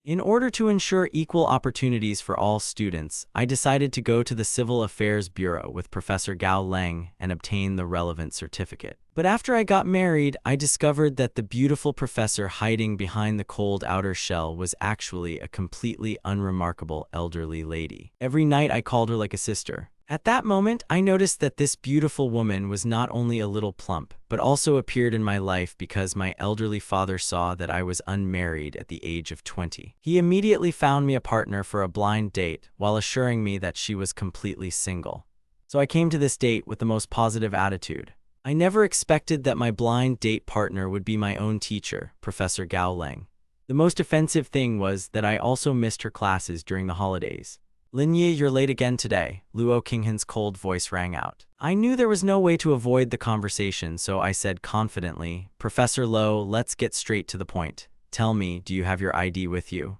In order to ensure equal opportunities for all students, I decided to go to the Civil Affairs Bureau with Professor Gao Leng and obtain the relevant certificate. But after I got married, I discovered that the beautiful professor hiding behind the cold outer shell was actually a completely unremarkable elderly lady. Every night I called her like a sister. At that moment, I noticed that this beautiful woman was not only a little plump, but also appeared in my life because my elderly father saw that I was unmarried at the age of 20. He immediately found me a partner for a blind date while assuring me that she was completely single. So I came to this date with the most positive attitude. I never expected that my blind date partner would be my own teacher, Professor Gao Leng. The most offensive thing was that I also missed her classes during the holidays. "Lin Yi, you're late again today," Luo Qinghan's cold voice rang out. I knew there was no way to avoid the conversation, so I said confidently, "Professor Lo, let's get straight to the point. Tell me, do you have your ID with you?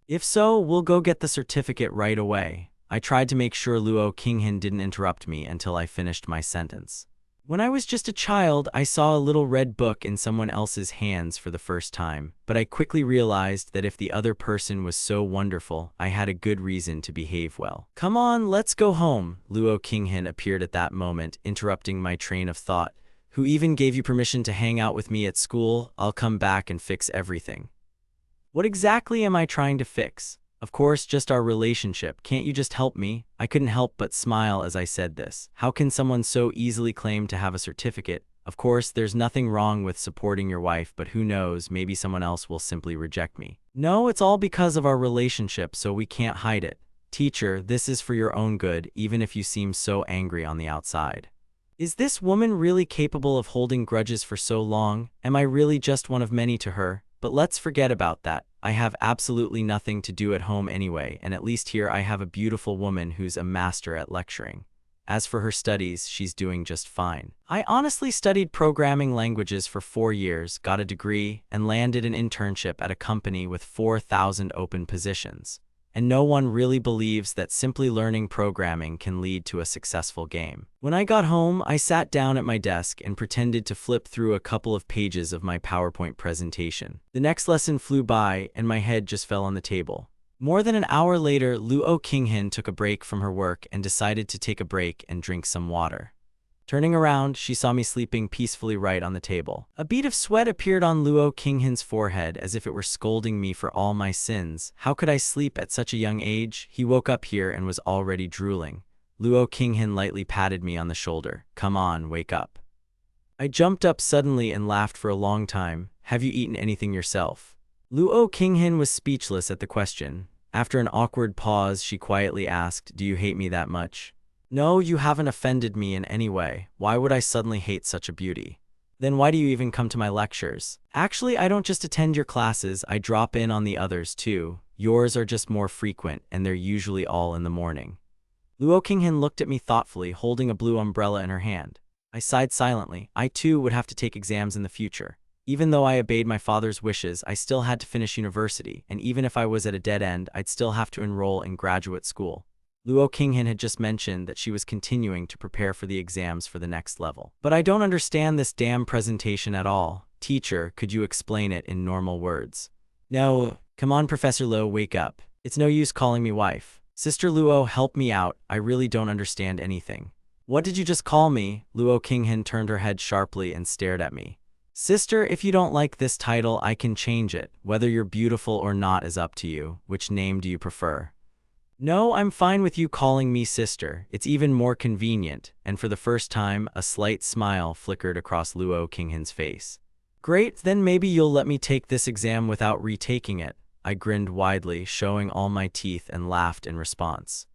If so, we'll go get the certificate right away." I tried to make sure Luo Qinghan didn't interrupt me until I finished my sentence. When I was just a child, I saw a little red book in someone else's hands for the first time, but I quickly realized that if the other person was so wonderful, I had a good reason to behave well. "Come on, let's go home." Luo Qinghan appeared at that moment, interrupting my train of thought. "Who even gave you permission to hang out with me at school? I'll come back and fix everything." What exactly am I trying to fix? Of course, just our relationship. Can't you just help me? I couldn't help but smile as I said this. How can someone so easily claim to have a certificate? Of course, there's nothing wrong with supporting your wife, but who knows, maybe someone else will simply reject me. No, it's all because of our relationship, so we can't hide it. Teacher, this is for your own good, even if you seem so angry on the outside. Is this woman really capable of holding grudges for so long? Am I really just one of many to her? But let's forget about that. I have absolutely nothing to do at home anyway, and at least here I have a beautiful woman who's a master at lecturing. As for her studies, she's doing just fine. I honestly studied programming languages for 4 years, got a degree, and landed an internship at a company with 4,000 open positions. And no one really believes that simply learning programming can lead to a successful game. When I got home, I sat down at my desk and pretended to flip through a couple of pages of my PowerPoint presentation. The next lesson flew by, and my head just fell on the table. More than an hour later, Luo Qinghan took a break from her work and decided to take a break and drink some water. Turning around, she saw me sleeping peacefully right on the table. A bead of sweat appeared on Luo Qinghan's forehead as if it were scolding me for all my sins. How could I sleep at such a young age? He woke up here and was already drooling. Luo Qinghan lightly patted me on the shoulder. "Come on, wake up." I jumped up suddenly and laughed for a long time. "Have you eaten anything yourself?" Luo Qinghan was speechless at the question. After an awkward pause, she quietly asked, "Do you hate me that much?" "No, you haven't offended me in any way. Why would I suddenly hate such a beauty? Then why do you even come to my lectures?" "Actually, I don't just attend your classes, I drop in on the others too. Yours are just more frequent, and they're usually all in the morning." Luo Qinghan looked at me thoughtfully, holding a blue umbrella in her hand. I sighed silently. I too would have to take exams in the future. Even though I obeyed my father's wishes, I still had to finish university, and even if I was at a dead end, I'd still have to enroll in graduate school. Luo Qinghan had just mentioned that she was continuing to prepare for the exams for the next level. "But I don't understand this damn presentation at all. Teacher, could you explain it in normal words?" "No. Come on, Professor Lo, wake up. It's no use calling me wife. Sister Luo, help me out. I really don't understand anything." "What did you just call me?" Luo Qinghan turned her head sharply and stared at me. "Sister, if you don't like this title, I can change it. Whether you're beautiful or not is up to you. Which name do you prefer?" "No, I'm fine with you calling me sister. It's even more convenient." And for the first time, a slight smile flickered across Luo Qinghan's face. "Great, then maybe you'll let me take this exam without retaking it." I grinned widely, showing all my teeth, and laughed in response.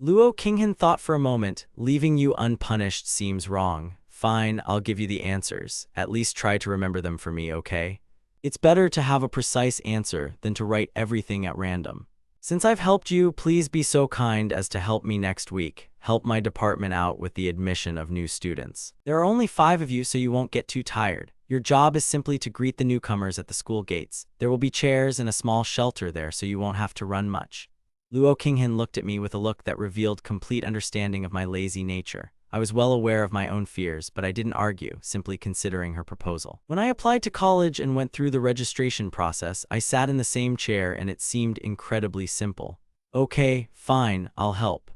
Luo Qinghan thought for a moment. "Leaving you unpunished seems wrong. Fine, I'll give you the answers. At least try to remember them for me, okay? It's better to have a precise answer than to write everything at random. Since I've helped you, please be so kind as to help me next week. Help my department out with the admission of new students. There are only 5 of you, so you won't get too tired. Your job is simply to greet the newcomers at the school gates. There will be chairs and a small shelter there, so you won't have to run much." Luo Qinghan looked at me with a look that revealed complete understanding of my lazy nature. I was well aware of my own fears, but I didn't argue, simply considering her proposal. When I applied to college and went through the registration process, I sat in the same chair and it seemed incredibly simple. Okay, fine, I'll help.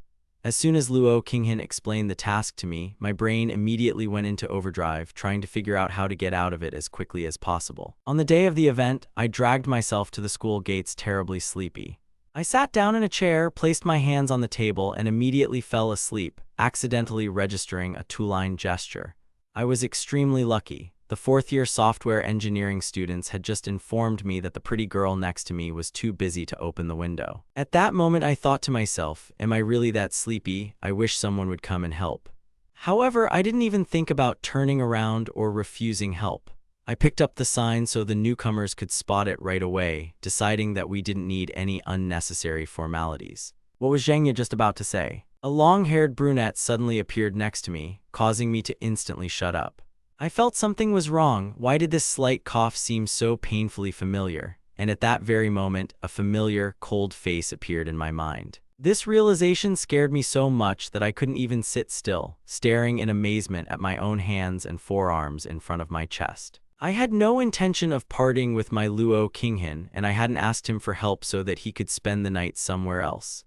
As soon as Luo Qinghan explained the task to me, my brain immediately went into overdrive, trying to figure out how to get out of it as quickly as possible. On the day of the event, I dragged myself to the school gates terribly sleepy. I sat down in a chair, placed my hands on the table, and immediately fell asleep, accidentally registering a two-line gesture. I was extremely lucky. The fourth-year software engineering students had just informed me that the pretty girl next to me was too busy to open the window. At that moment, I thought to myself, am I really that sleepy? I wish someone would come and help. However, I didn't even think about turning around or refusing help. I picked up the sign so the newcomers could spot it right away, deciding that we didn't need any unnecessary formalities. What was Zhengya just about to say? A long-haired brunette suddenly appeared next to me, causing me to instantly shut up. I felt something was wrong. Why did this slight cough seem so painfully familiar? And at that very moment, a familiar, cold face appeared in my mind. This realization scared me so much that I couldn't even sit still, staring in amazement at my own hands and forearms in front of my chest. I had no intention of parting with my Luo Qinghan, and I hadn't asked him for help so that he could spend the night somewhere else.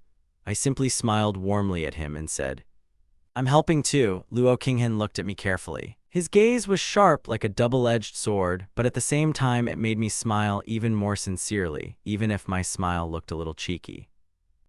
I simply smiled warmly at him and said, I'm helping too. Luo Qinghan looked at me carefully. His gaze was sharp like a double-edged sword, but at the same time it made me smile even more sincerely, even if my smile looked a little cheeky.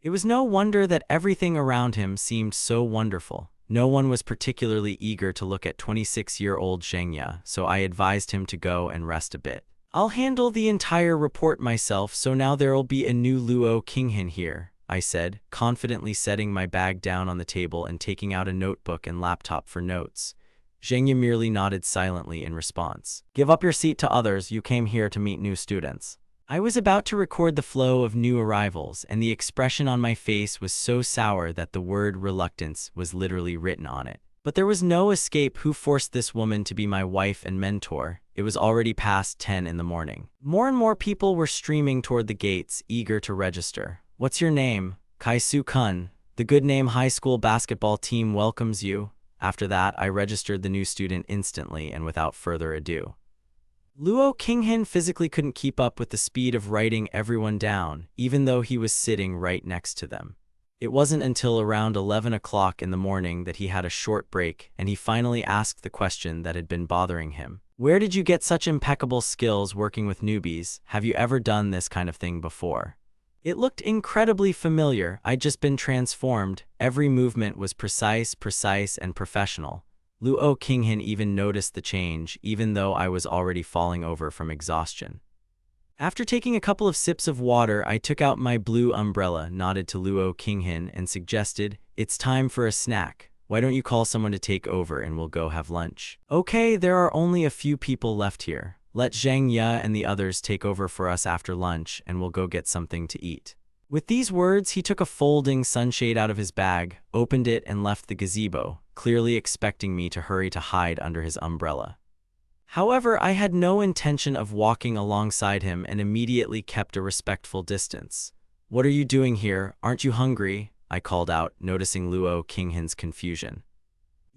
It was no wonder that everything around him seemed so wonderful. No one was particularly eager to look at 26-year-old Zhengya, so I advised him to go and rest a bit. I'll handle the entire report myself, so now there'll be a new Luo Qinghan here, I said, confidently setting my bag down on the table and taking out a notebook and laptop for notes. Zhengya merely nodded silently in response. Give up your seat to others, you came here to meet new students. I was about to record the flow of new arrivals, and the expression on my face was so sour that the word reluctance was literally written on it. But there was no escape. Who forced this woman to be my wife and mentor? It was already past 10 in the morning. More and more people were streaming toward the gates, eager to register. What's your name? Kai-Su Kun. The Good Name High School basketball team welcomes you. After that, I registered the new student instantly and without further ado. Luo Qinghan physically couldn't keep up with the speed of writing everyone down, even though he was sitting right next to them. It wasn't until around 11 o'clock in the morning that he had a short break, and he finally asked the question that had been bothering him. Where did you get such impeccable skills working with newbies? Have you ever done this kind of thing before? It looked incredibly familiar. I'd just been transformed. Every movement was precise, and professional. Luo Qinghan even noticed the change, even though I was already falling over from exhaustion. After taking a couple of sips of water, I took out my blue umbrella, nodded to Luo Qinghan, and suggested, it's time for a snack. Why don't you call someone to take over and we'll go have lunch? Okay, there are only a few people left here. Let Zhang Ye and the others take over for us after lunch, and we'll go get something to eat. With these words, he took a folding sunshade out of his bag, opened it, and left the gazebo, clearly expecting me to hurry to hide under his umbrella. However, I had no intention of walking alongside him and immediately kept a respectful distance. What are you doing here? Aren't you hungry? I called out, noticing Luo Qinghan's confusion.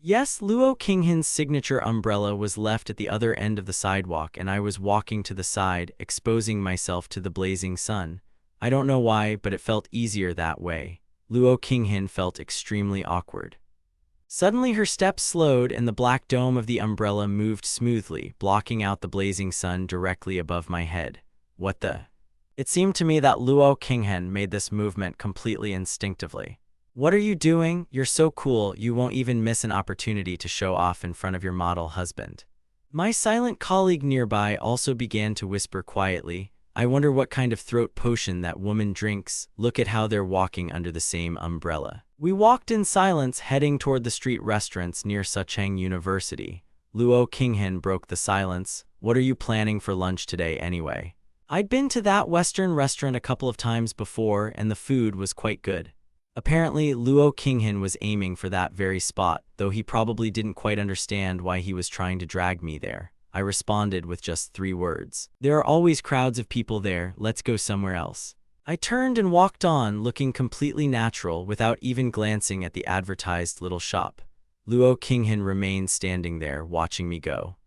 Yes, Luo Qinghan's signature umbrella was left at the other end of the sidewalk, and I was walking to the side, exposing myself to the blazing sun. I don't know why, but it felt easier that way. Luo Qinghan felt extremely awkward. Suddenly her steps slowed and the black dome of the umbrella moved smoothly, blocking out the blazing sun directly above my head. What the? It seemed to me that Luo Qinghan made this movement completely instinctively. What are you doing? You're so cool, you won't even miss an opportunity to show off in front of your model husband. My silent colleague nearby also began to whisper quietly, I wonder what kind of throat potion that woman drinks. Look at how they're walking under the same umbrella. We walked in silence, heading toward the street restaurants near Sucheng University. Luo Qinghan broke the silence. What are you planning for lunch today anyway? I'd been to that Western restaurant a couple of times before, and the food was quite good. Apparently, Luo Qinghan was aiming for that very spot, though he probably didn't quite understand why he was trying to drag me there. I responded with just 3 words. There are always crowds of people there, let's go somewhere else. I turned and walked on, looking completely natural without even glancing at the advertised little shop. Luo Qinghan remained standing there, watching me go.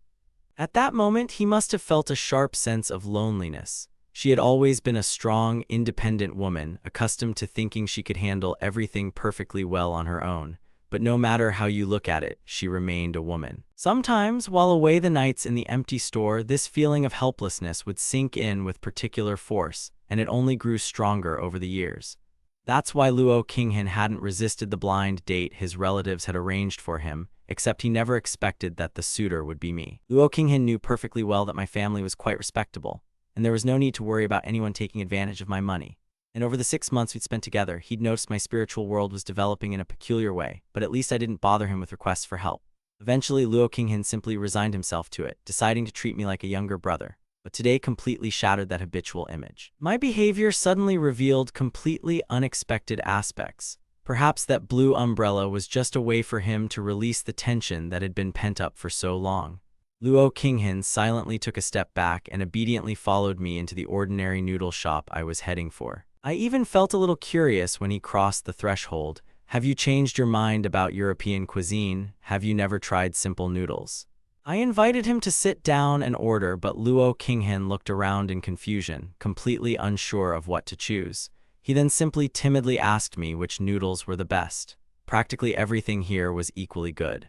At that moment, he must have felt a sharp sense of loneliness. She had always been a strong, independent woman, accustomed to thinking she could handle everything perfectly well on her own. But no matter how you look at it, she remained a woman. Sometimes, while away the nights in the empty store, this feeling of helplessness would sink in with particular force, and it only grew stronger over the years. That's why Luo Qinghan hadn't resisted the blind date his relatives had arranged for him, except he never expected that the suitor would be me. Luo Qinghan knew perfectly well that my family was quite respectable, and there was no need to worry about anyone taking advantage of my money. And over the 6 months we'd spent together, he'd noticed my spiritual world was developing in a peculiar way, but at least I didn't bother him with requests for help. Eventually, Luo Qinghan simply resigned himself to it, deciding to treat me like a younger brother. But today completely shattered that habitual image. My behavior suddenly revealed completely unexpected aspects. Perhaps that blue umbrella was just a way for him to release the tension that had been pent up for so long. Luo Qinghan silently took a step back and obediently followed me into the ordinary noodle shop I was heading for. I even felt a little curious when he crossed the threshold. Have you changed your mind about European cuisine? Have you never tried simple noodles? I invited him to sit down and order, but Luo Qinghan looked around in confusion, completely unsure of what to choose. He then simply timidly asked me which noodles were the best. Practically everything here was equally good.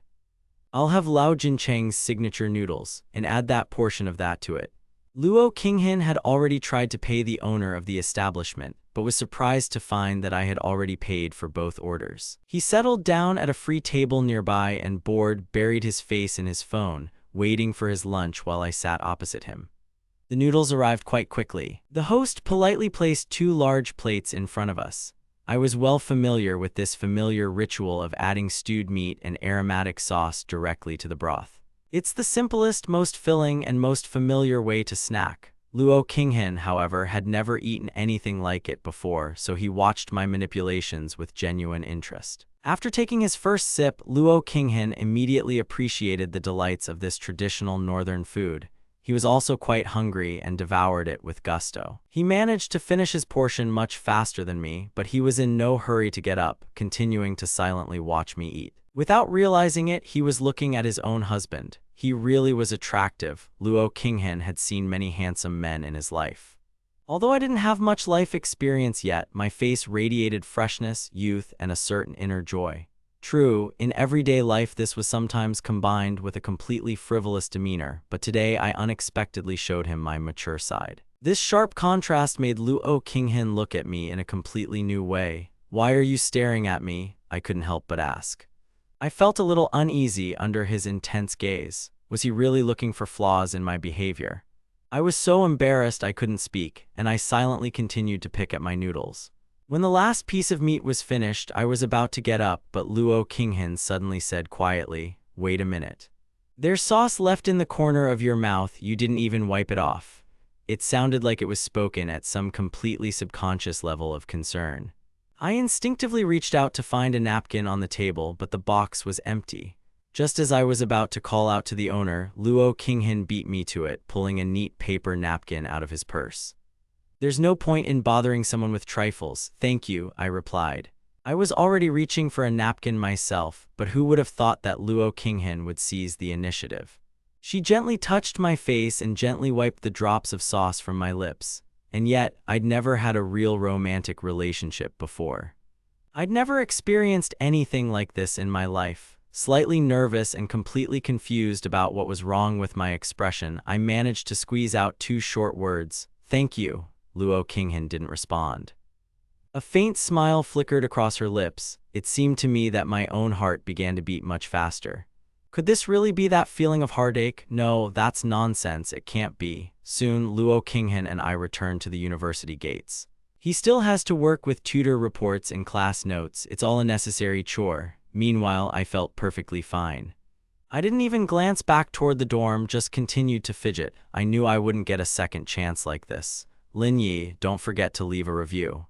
I'll have Lao Jincheng's signature noodles, and add that portion of that to it. Luo Qinghan had already tried to pay the owner of the establishment, but was surprised to find that I had already paid for both orders. He settled down at a free table nearby and, bored, buried his face in his phone, waiting for his lunch while I sat opposite him. The noodles arrived quite quickly. The host politely placed 2 large plates in front of us. I was well familiar with this familiar ritual of adding stewed meat and aromatic sauce directly to the broth. It's the simplest, most filling, and most familiar way to snack. Luo Qinghan, however, had never eaten anything like it before, so he watched my manipulations with genuine interest. After taking his first sip, Luo Qinghan immediately appreciated the delights of this traditional northern food. He was also quite hungry and devoured it with gusto. He managed to finish his portion much faster than me, but he was in no hurry to get up, continuing to silently watch me eat. Without realizing it, he was looking at his own husband. He really was attractive. Luo Qinghan had seen many handsome men in his life. Although I didn't have much life experience yet, my face radiated freshness, youth, and a certain inner joy. True, in everyday life this was sometimes combined with a completely frivolous demeanor, but today I unexpectedly showed him my mature side. This sharp contrast made Luo Qinghan look at me in a completely new way. "Why are you staring at me?" I couldn't help but ask. I felt a little uneasy under his intense gaze. Was he really looking for flaws in my behavior? I was so embarrassed I couldn't speak, and I silently continued to pick at my noodles. When the last piece of meat was finished, I was about to get up, but Luo Qinghan suddenly said quietly, "Wait a minute. There's sauce left in the corner of your mouth, you didn't even wipe it off." It sounded like it was spoken at some completely subconscious level of concern. I instinctively reached out to find a napkin on the table, but the box was empty. Just as I was about to call out to the owner, Luo Qinghan beat me to it, pulling a neat paper napkin out of his purse. "There's no point in bothering someone with trifles, thank you," I replied. I was already reaching for a napkin myself, but who would have thought that Luo Qinghan would seize the initiative? She gently touched my face and gently wiped the drops of sauce from my lips. And yet, I'd never had a real romantic relationship before. I'd never experienced anything like this in my life. Slightly nervous and completely confused about what was wrong with my expression, I managed to squeeze out 2 short words. "Thank you." Luo Qinghan didn't respond. A faint smile flickered across her lips. It seemed to me that my own heart began to beat much faster. Could this really be that feeling of heartache? No, that's nonsense, it can't be. Soon, Luo Qinghan and I returned to the university gates. He still has to work with tutor reports and class notes, it's all a necessary chore. Meanwhile, I felt perfectly fine. I didn't even glance back toward the dorm, just continued to fidget. I knew I wouldn't get a second chance like this. "Lin Yi, don't forget to leave a review."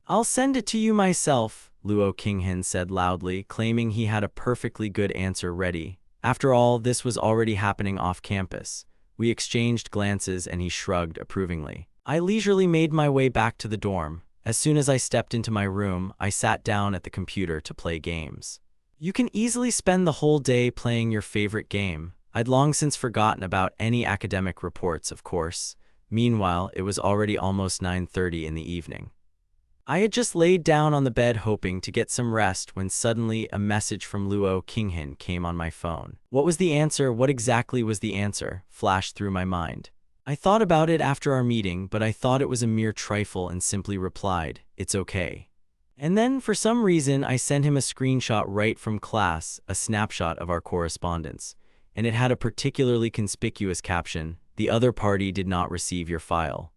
"I'll send it to you myself," Luo Qinghan said loudly, claiming he had a perfectly good answer ready. After all, this was already happening off campus. We exchanged glances and he shrugged approvingly. I leisurely made my way back to the dorm. As soon as I stepped into my room, I sat down at the computer to play games. You can easily spend the whole day playing your favorite game. I'd long since forgotten about any academic reports, of course. Meanwhile, it was already almost 9:30 in the evening. I had just laid down on the bed hoping to get some rest when suddenly a message from Luo Qinghan came on my phone. What was the answer? What exactly was the answer? Flashed through my mind. I thought about it after our meeting, but I thought it was a mere trifle and simply replied, "It's okay." And then, for some reason, I sent him a screenshot right from class, a snapshot of our correspondence. And it had a particularly conspicuous caption, "The other party did not receive your file."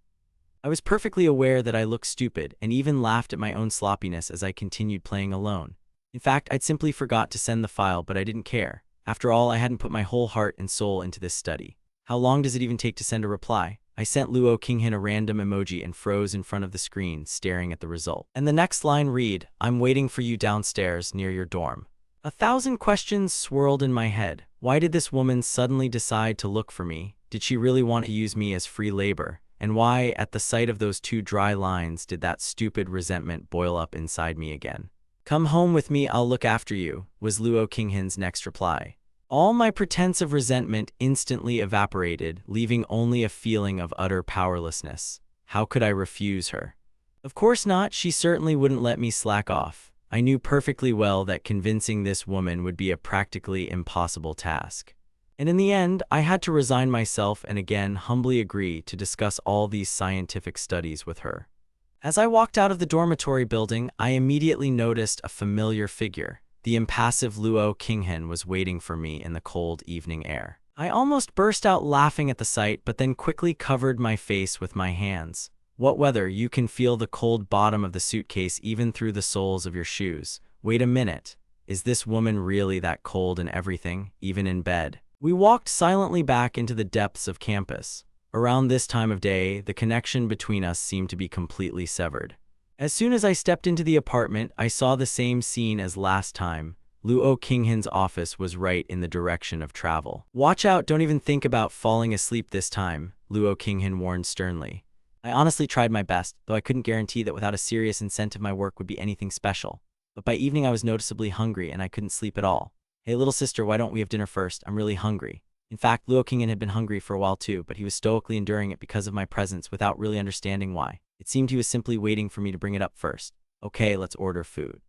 I was perfectly aware that I looked stupid and even laughed at my own sloppiness as I continued playing alone. In fact, I'd simply forgot to send the file, but I didn't care. After all, I hadn't put my whole heart and soul into this study. How long does it even take to send a reply? I sent Luo Qinghan a random emoji and froze in front of the screen, staring at the result. And the next line read, "I'm waiting for you downstairs near your dorm." 1,000 questions swirled in my head. Why did this woman suddenly decide to look for me? Did she really want to use me as free labor? And why, at the sight of those two dry lines, did that stupid resentment boil up inside me again? "Come home with me, I'll look after you," was Luo Qinghan's next reply. All my pretense of resentment instantly evaporated, leaving only a feeling of utter powerlessness. How could I refuse her? Of course not, she certainly wouldn't let me slack off. I knew perfectly well that convincing this woman would be a practically impossible task. And in the end, I had to resign myself and again humbly agree to discuss all these scientific studies with her. As I walked out of the dormitory building, I immediately noticed a familiar figure. The impassive Luo Qinghan was waiting for me in the cold evening air. I almost burst out laughing at the sight, but then quickly covered my face with my hands. What weather? You can feel the cold bottom of the suitcase even through the soles of your shoes. Wait a minute. Is this woman really that cold and everything, even in bed? We walked silently back into the depths of campus. Around this time of day, the connection between us seemed to be completely severed. As soon as I stepped into the apartment, I saw the same scene as last time. Luo Qinghan's office was right in the direction of travel. "Watch out, don't even think about falling asleep this time," Luo Qinghan warned sternly. I honestly tried my best, though I couldn't guarantee that without a serious incentive my work would be anything special. But by evening I was noticeably hungry and I couldn't sleep at all. "Hey little sister, why don't we have dinner first? I'm really hungry." In fact, Luo Qinghan had been hungry for a while too, but he was stoically enduring it because of my presence without really understanding why. It seemed he was simply waiting for me to bring it up first. "Okay, let's order food."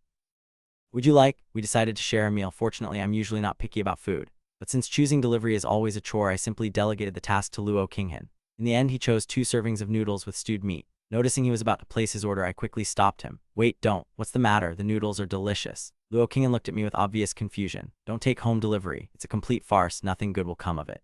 "Would you like?" We decided to share a meal. Fortunately, I'm usually not picky about food. But since choosing delivery is always a chore, I simply delegated the task to Luo Qinghan. In the end, he chose 2 servings of noodles with stewed meat. Noticing he was about to place his order, I quickly stopped him. "Wait, don't. What's the matter? The noodles are delicious." Luo Qinghan looked at me with obvious confusion. "Don't take home delivery. It's a complete farce. Nothing good will come of it."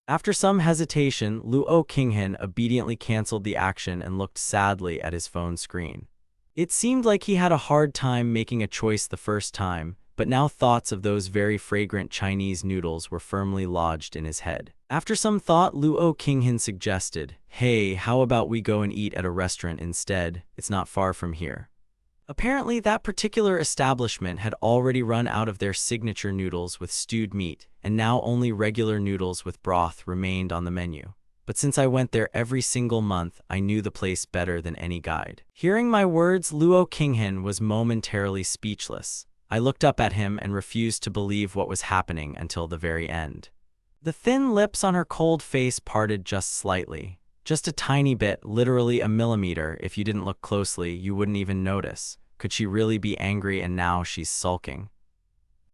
After some hesitation, Luo Qinghan obediently canceled the action and looked sadly at his phone screen. It seemed like he had a hard time making a choice the first time, but now thoughts of those very fragrant Chinese noodles were firmly lodged in his head. After some thought, Luo Qinghan suggested, "Hey, how about we go and eat at a restaurant instead? It's not far from here." Apparently, that particular establishment had already run out of their signature noodles with stewed meat, and now only regular noodles with broth remained on the menu. But since I went there every single month, I knew the place better than any guide. Hearing my words, Luo Qinghan was momentarily speechless. I looked up at him and refused to believe what was happening until the very end. The thin lips on her cold face parted just slightly. Just a tiny bit, literally a millimeter. If you didn't look closely, you wouldn't even notice. Could she really be angry and now she's sulking?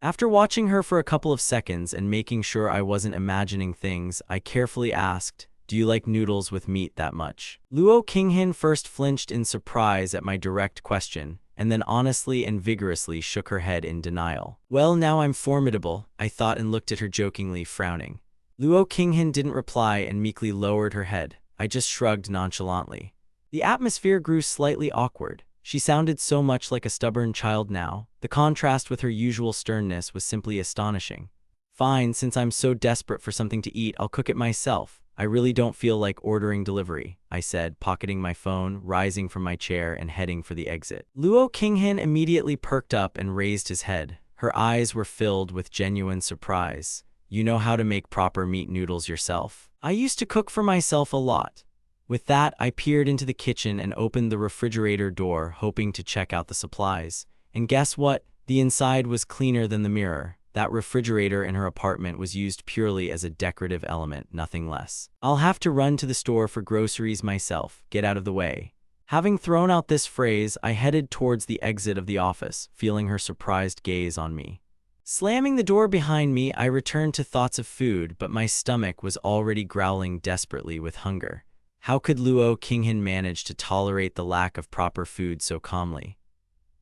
After watching her for a couple of seconds and making sure I wasn't imagining things, I carefully asked, "Do you like noodles with meat that much?" Luo Qinghan first flinched in surprise at my direct question, and then honestly and vigorously shook her head in denial. "Well, now I'm formidable," I thought and looked at her jokingly, frowning. Luo Qinghan didn't reply and meekly lowered her head. I just shrugged nonchalantly. The atmosphere grew slightly awkward. She sounded so much like a stubborn child now. The contrast with her usual sternness was simply astonishing. "Fine, since I'm so desperate for something to eat, I'll cook it myself. I really don't feel like ordering delivery," I said, pocketing my phone, rising from my chair, and heading for the exit. Luo Qinghan immediately perked up and raised his head. Her eyes were filled with genuine surprise. "You know how to make proper meat noodles yourself?" "I used to cook for myself a lot." With that, I peered into the kitchen and opened the refrigerator door, hoping to check out the supplies. And guess what? The inside was cleaner than the mirror. That refrigerator in her apartment was used purely as a decorative element, nothing less. I'll have to run to the store for groceries myself. Get out of the way. Having thrown out this phrase, I headed towards the exit of the office, feeling her surprised gaze on me. Slamming the door behind me, I returned to thoughts of food, but my stomach was already growling desperately with hunger. How could Luo Qinghan manage to tolerate the lack of proper food so calmly?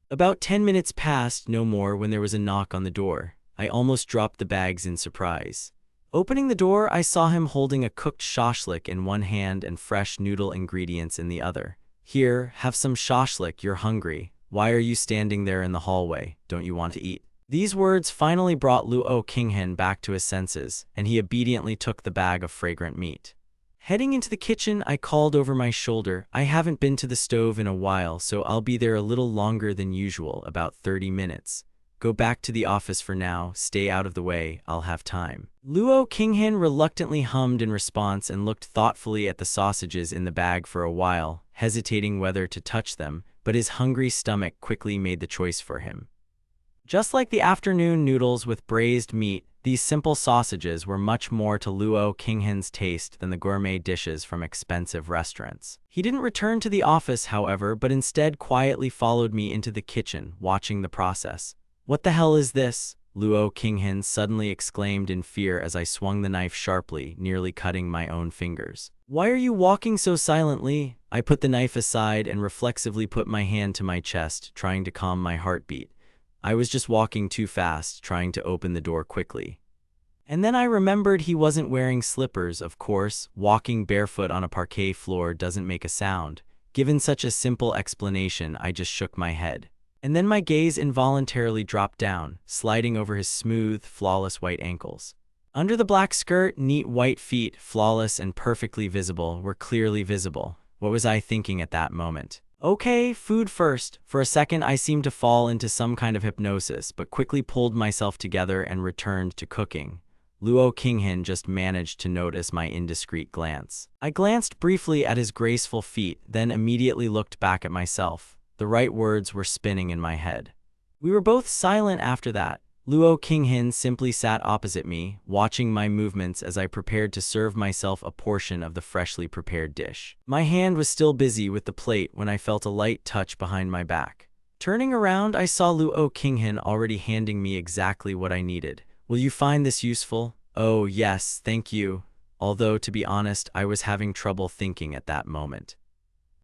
About 10 minutes passed, no more, when there was a knock on the door. I almost dropped the bags in surprise. Opening the door, I saw him holding a cooked shashlik in one hand and fresh noodle ingredients in the other. Here, have some shashlik, you're hungry. Why are you standing there in the hallway? Don't you want to eat? These words finally brought Luo Qinghan back to his senses, and he obediently took the bag of fragrant meat. Heading into the kitchen, I called over my shoulder, I haven't been to the stove in a while, so I'll be there a little longer than usual, about 30 minutes. Go back to the office for now, stay out of the way, I'll have time. Luo Qinghan reluctantly hummed in response and looked thoughtfully at the sausages in the bag for a while, hesitating whether to touch them, but his hungry stomach quickly made the choice for him. Just like the afternoon noodles with braised meat, these simple sausages were much more to Luo Qinghan's taste than the gourmet dishes from expensive restaurants. He didn't return to the office, however, but instead quietly followed me into the kitchen, watching the process. What the hell is this? Luo Qinghan suddenly exclaimed in fear as I swung the knife sharply, nearly cutting my own fingers. Why are you walking so silently? I put the knife aside and reflexively put my hand to my chest, trying to calm my heartbeat. I was just walking too fast, trying to open the door quickly. And then I remembered he wasn't wearing slippers, of course. Walking barefoot on a parquet floor doesn't make a sound. Given such a simple explanation, I just shook my head. And then my gaze involuntarily dropped down, sliding over his smooth, flawless white ankles. Under the black skirt, neat white feet, flawless and perfectly visible, were clearly visible. What was I thinking at that moment? Okay, food first. For a second, I seemed to fall into some kind of hypnosis, but quickly pulled myself together and returned to cooking. Luo Qinghan just managed to notice my indiscreet glance. I glanced briefly at his graceful feet, then immediately looked back at myself. The right words were spinning in my head. We were both silent after that. Luo Qinghan simply sat opposite me, watching my movements as I prepared to serve myself a portion of the freshly prepared dish. My hand was still busy with the plate when I felt a light touch behind my back. Turning around, I saw Luo Qinghan already handing me exactly what I needed. Will you find this useful? Oh, yes, thank you. Although, to be honest, I was having trouble thinking at that moment.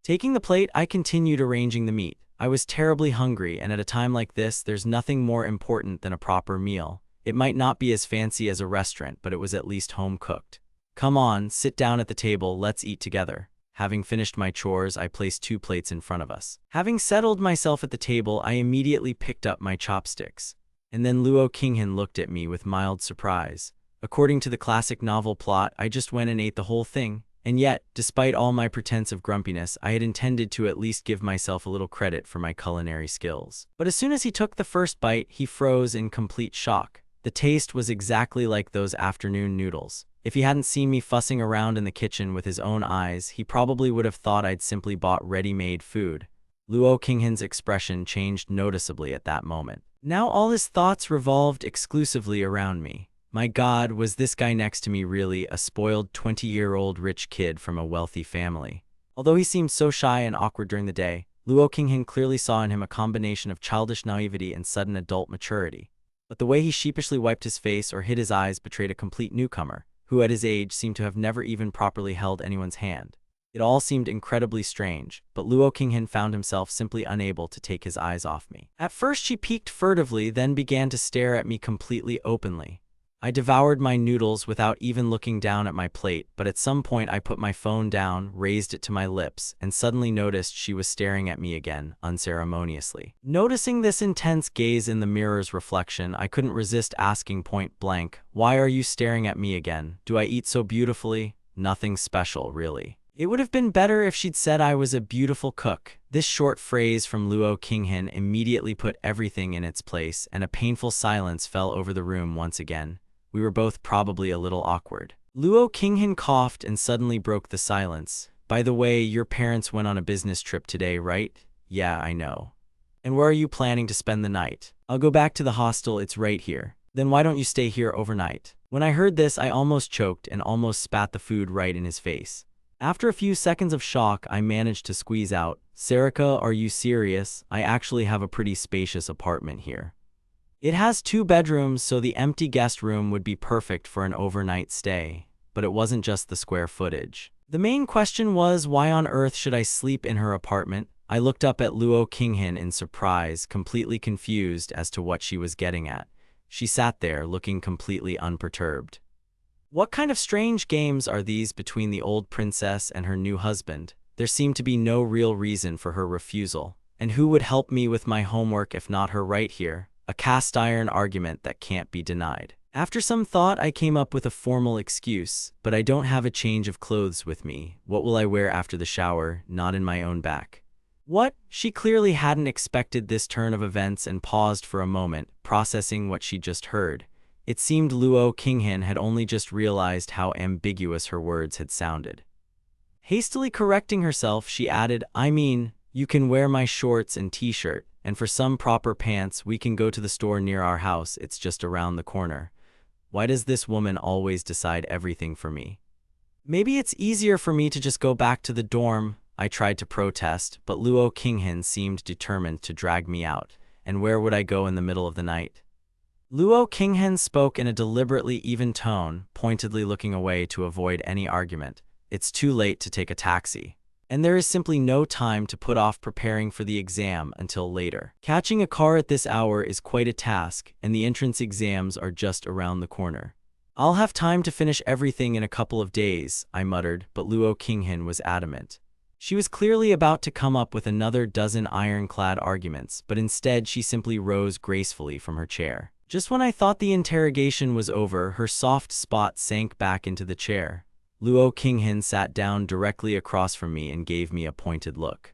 Taking the plate, I continued arranging the meat. I was terribly hungry, and at a time like this, there's nothing more important than a proper meal. It might not be as fancy as a restaurant, but it was at least home-cooked. Come on, sit down at the table, let's eat together. Having finished my chores, I placed 2 plates in front of us. Having settled myself at the table, I immediately picked up my chopsticks. And then Luo Qinghan looked at me with mild surprise. According to the classic novel plot, I just went and ate the whole thing. And yet, despite all my pretense of grumpiness, I had intended to at least give myself a little credit for my culinary skills. But as soon as he took the first bite, he froze in complete shock. The taste was exactly like those afternoon noodles. If he hadn't seen me fussing around in the kitchen with his own eyes, he probably would have thought I'd simply bought ready-made food. Luo Qinghan's expression changed noticeably at that moment. Now all his thoughts revolved exclusively around me. My God, was this guy next to me really a spoiled 20-year-old rich kid from a wealthy family? Although he seemed so shy and awkward during the day, Luo Qinghan clearly saw in him a combination of childish naivety and sudden adult maturity. But the way he sheepishly wiped his face or hid his eyes betrayed a complete newcomer, who at his age seemed to have never even properly held anyone's hand. It all seemed incredibly strange, but Luo Qinghan found himself simply unable to take his eyes off me. At first she peeked furtively, then began to stare at me completely openly. I devoured my noodles without even looking down at my plate, but at some point I put my phone down, raised it to my lips, and suddenly noticed she was staring at me again, unceremoniously. Noticing this intense gaze in the mirror's reflection, I couldn't resist asking point blank, "Why are you staring at me again? Do I eat so beautifully?" Nothing special, really. It would have been better if she'd said I was a beautiful cook. This short phrase from Luo Qinghan immediately put everything in its place, and a painful silence fell over the room once again. We were both probably a little awkward. Luo Qinghan coughed and suddenly broke the silence. "By the way, your parents went on a business trip today, right?" "Yeah, I know." And where are you planning to spend the night? I'll go back to the hostel, it's right here. Then why don't you stay here overnight? When I heard this, I almost choked and almost spat the food right in his face. After a few seconds of shock, I managed to squeeze out, "Sarika, are you serious? I actually have a pretty spacious apartment here. It has 2 bedrooms, so the empty guest room would be perfect for an overnight stay." But it wasn't just the square footage. The main question was, why on earth should I sleep in her apartment? I looked up at Luo Qinghan in surprise, completely confused as to what she was getting at. She sat there, looking completely unperturbed. What kind of strange games are these between the old princess and her new husband? There seemed to be no real reason for her refusal. And who would help me with my homework if not her right here? A cast-iron argument that can't be denied. After some thought, I came up with a formal excuse, but I don't have a change of clothes with me. What will I wear after the shower? Not in my own back. What? She clearly hadn't expected this turn of events and paused for a moment, processing what she just heard. It seemed Luo Qinghan had only just realized how ambiguous her words had sounded. Hastily correcting herself, she added, "I mean, you can wear my shorts and t-shirt, and for some proper pants, we can go to the store near our house, it's just around the corner." Why does this woman always decide everything for me? Maybe it's easier for me to just go back to the dorm. I tried to protest, but Luo Qinghan seemed determined to drag me out. And where would I go in the middle of the night? Luo Qinghan spoke in a deliberately even tone, pointedly looking away to avoid any argument. It's too late to take a taxi. And there is simply no time to put off preparing for the exam until later. Catching a car at this hour is quite a task, and the entrance exams are just around the corner. I'll have time to finish everything in a couple of days, I muttered, but Luo Qinghan was adamant. She was clearly about to come up with another dozen ironclad arguments, but instead she simply rose gracefully from her chair. Just when I thought the interrogation was over, her soft spot sank back into the chair. Luo Qinghan sat down directly across from me and gave me a pointed look.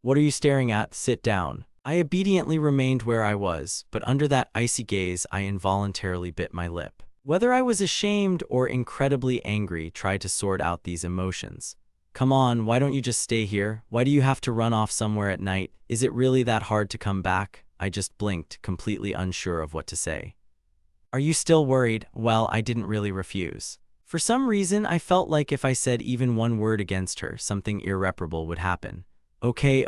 "What are you staring at? Sit down." I obediently remained where I was, but under that icy gaze I involuntarily bit my lip. Whether I was ashamed or incredibly angry, tried to sort out these emotions. "Come on, why don't you just stay here? Why do you have to run off somewhere at night? Is it really that hard to come back?" I just blinked, completely unsure of what to say. "Are you still worried?" Well, I didn't really refuse. For some reason, I felt like if I said even one word against her, something irreparable would happen. Okay,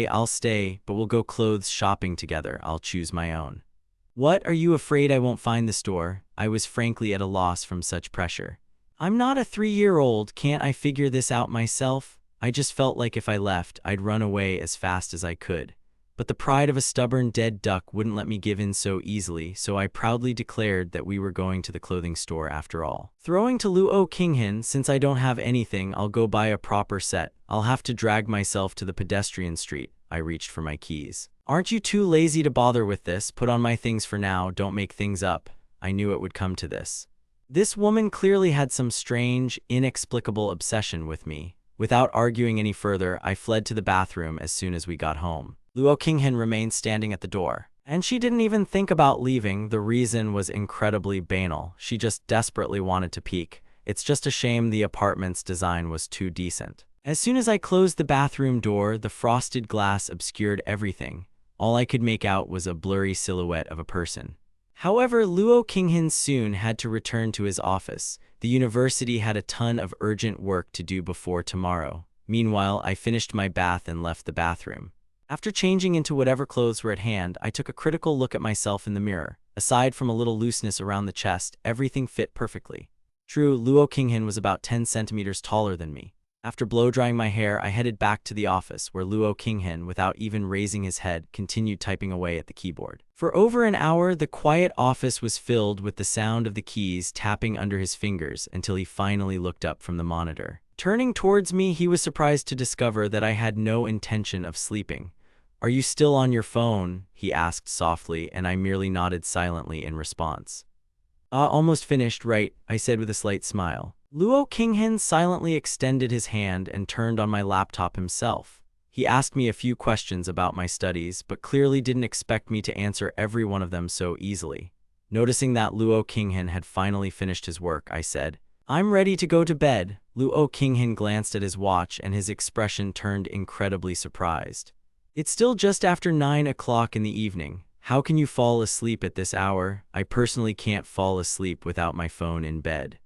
I'll stay, but we'll go clothes shopping together. I'll choose my own." "What, are you afraid I won't find the store?" I was frankly at a loss from such pressure. "I'm not a 3-year-old, can't I figure this out myself?" I just felt like if I left, I'd run away as fast as I could. But the pride of a stubborn dead duck wouldn't let me give in so easily, so I proudly declared that we were going to the clothing store after all. Throwing to Luo Qinghan, "Since I don't have anything, I'll go buy a proper set. I'll have to drag myself to the pedestrian street." I reached for my keys. "Aren't you too lazy to bother with this? Put on my things for now, don't make things up." I knew it would come to this. This woman clearly had some strange, inexplicable obsession with me. Without arguing any further, I fled to the bathroom as soon as we got home. Luo Qinghan remained standing at the door. And she didn't even think about leaving. The reason was incredibly banal. She just desperately wanted to peek. It's just a shame the apartment's design was too decent. As soon as I closed the bathroom door, the frosted glass obscured everything. All I could make out was a blurry silhouette of a person. However, Luo Qinghan soon had to return to his office. The university had a ton of urgent work to do before tomorrow. Meanwhile, I finished my bath and left the bathroom. After changing into whatever clothes were at hand, I took a critical look at myself in the mirror. Aside from a little looseness around the chest, everything fit perfectly. True, Luo Qinghan was about 10 centimeters taller than me. After blow-drying my hair, I headed back to the office, where Luo Qinghan, without even raising his head, continued typing away at the keyboard. For over an hour, the quiet office was filled with the sound of the keys tapping under his fingers until he finally looked up from the monitor. Turning towards me, he was surprised to discover that I had no intention of sleeping. "Are you still on your phone?" he asked softly, and I merely nodded silently in response. Almost finished, right?" I said with a slight smile. Luo Qinghan silently extended his hand and turned on my laptop himself. He asked me a few questions about my studies, but clearly didn't expect me to answer every one of them so easily. Noticing that Luo Qinghan had finally finished his work, I said, "I'm ready to go to bed." Luo Qinghan glanced at his watch and his expression turned incredibly surprised. It's still just after 9 o'clock in the evening. How can you fall asleep at this hour? I personally can't fall asleep without my phone in bed.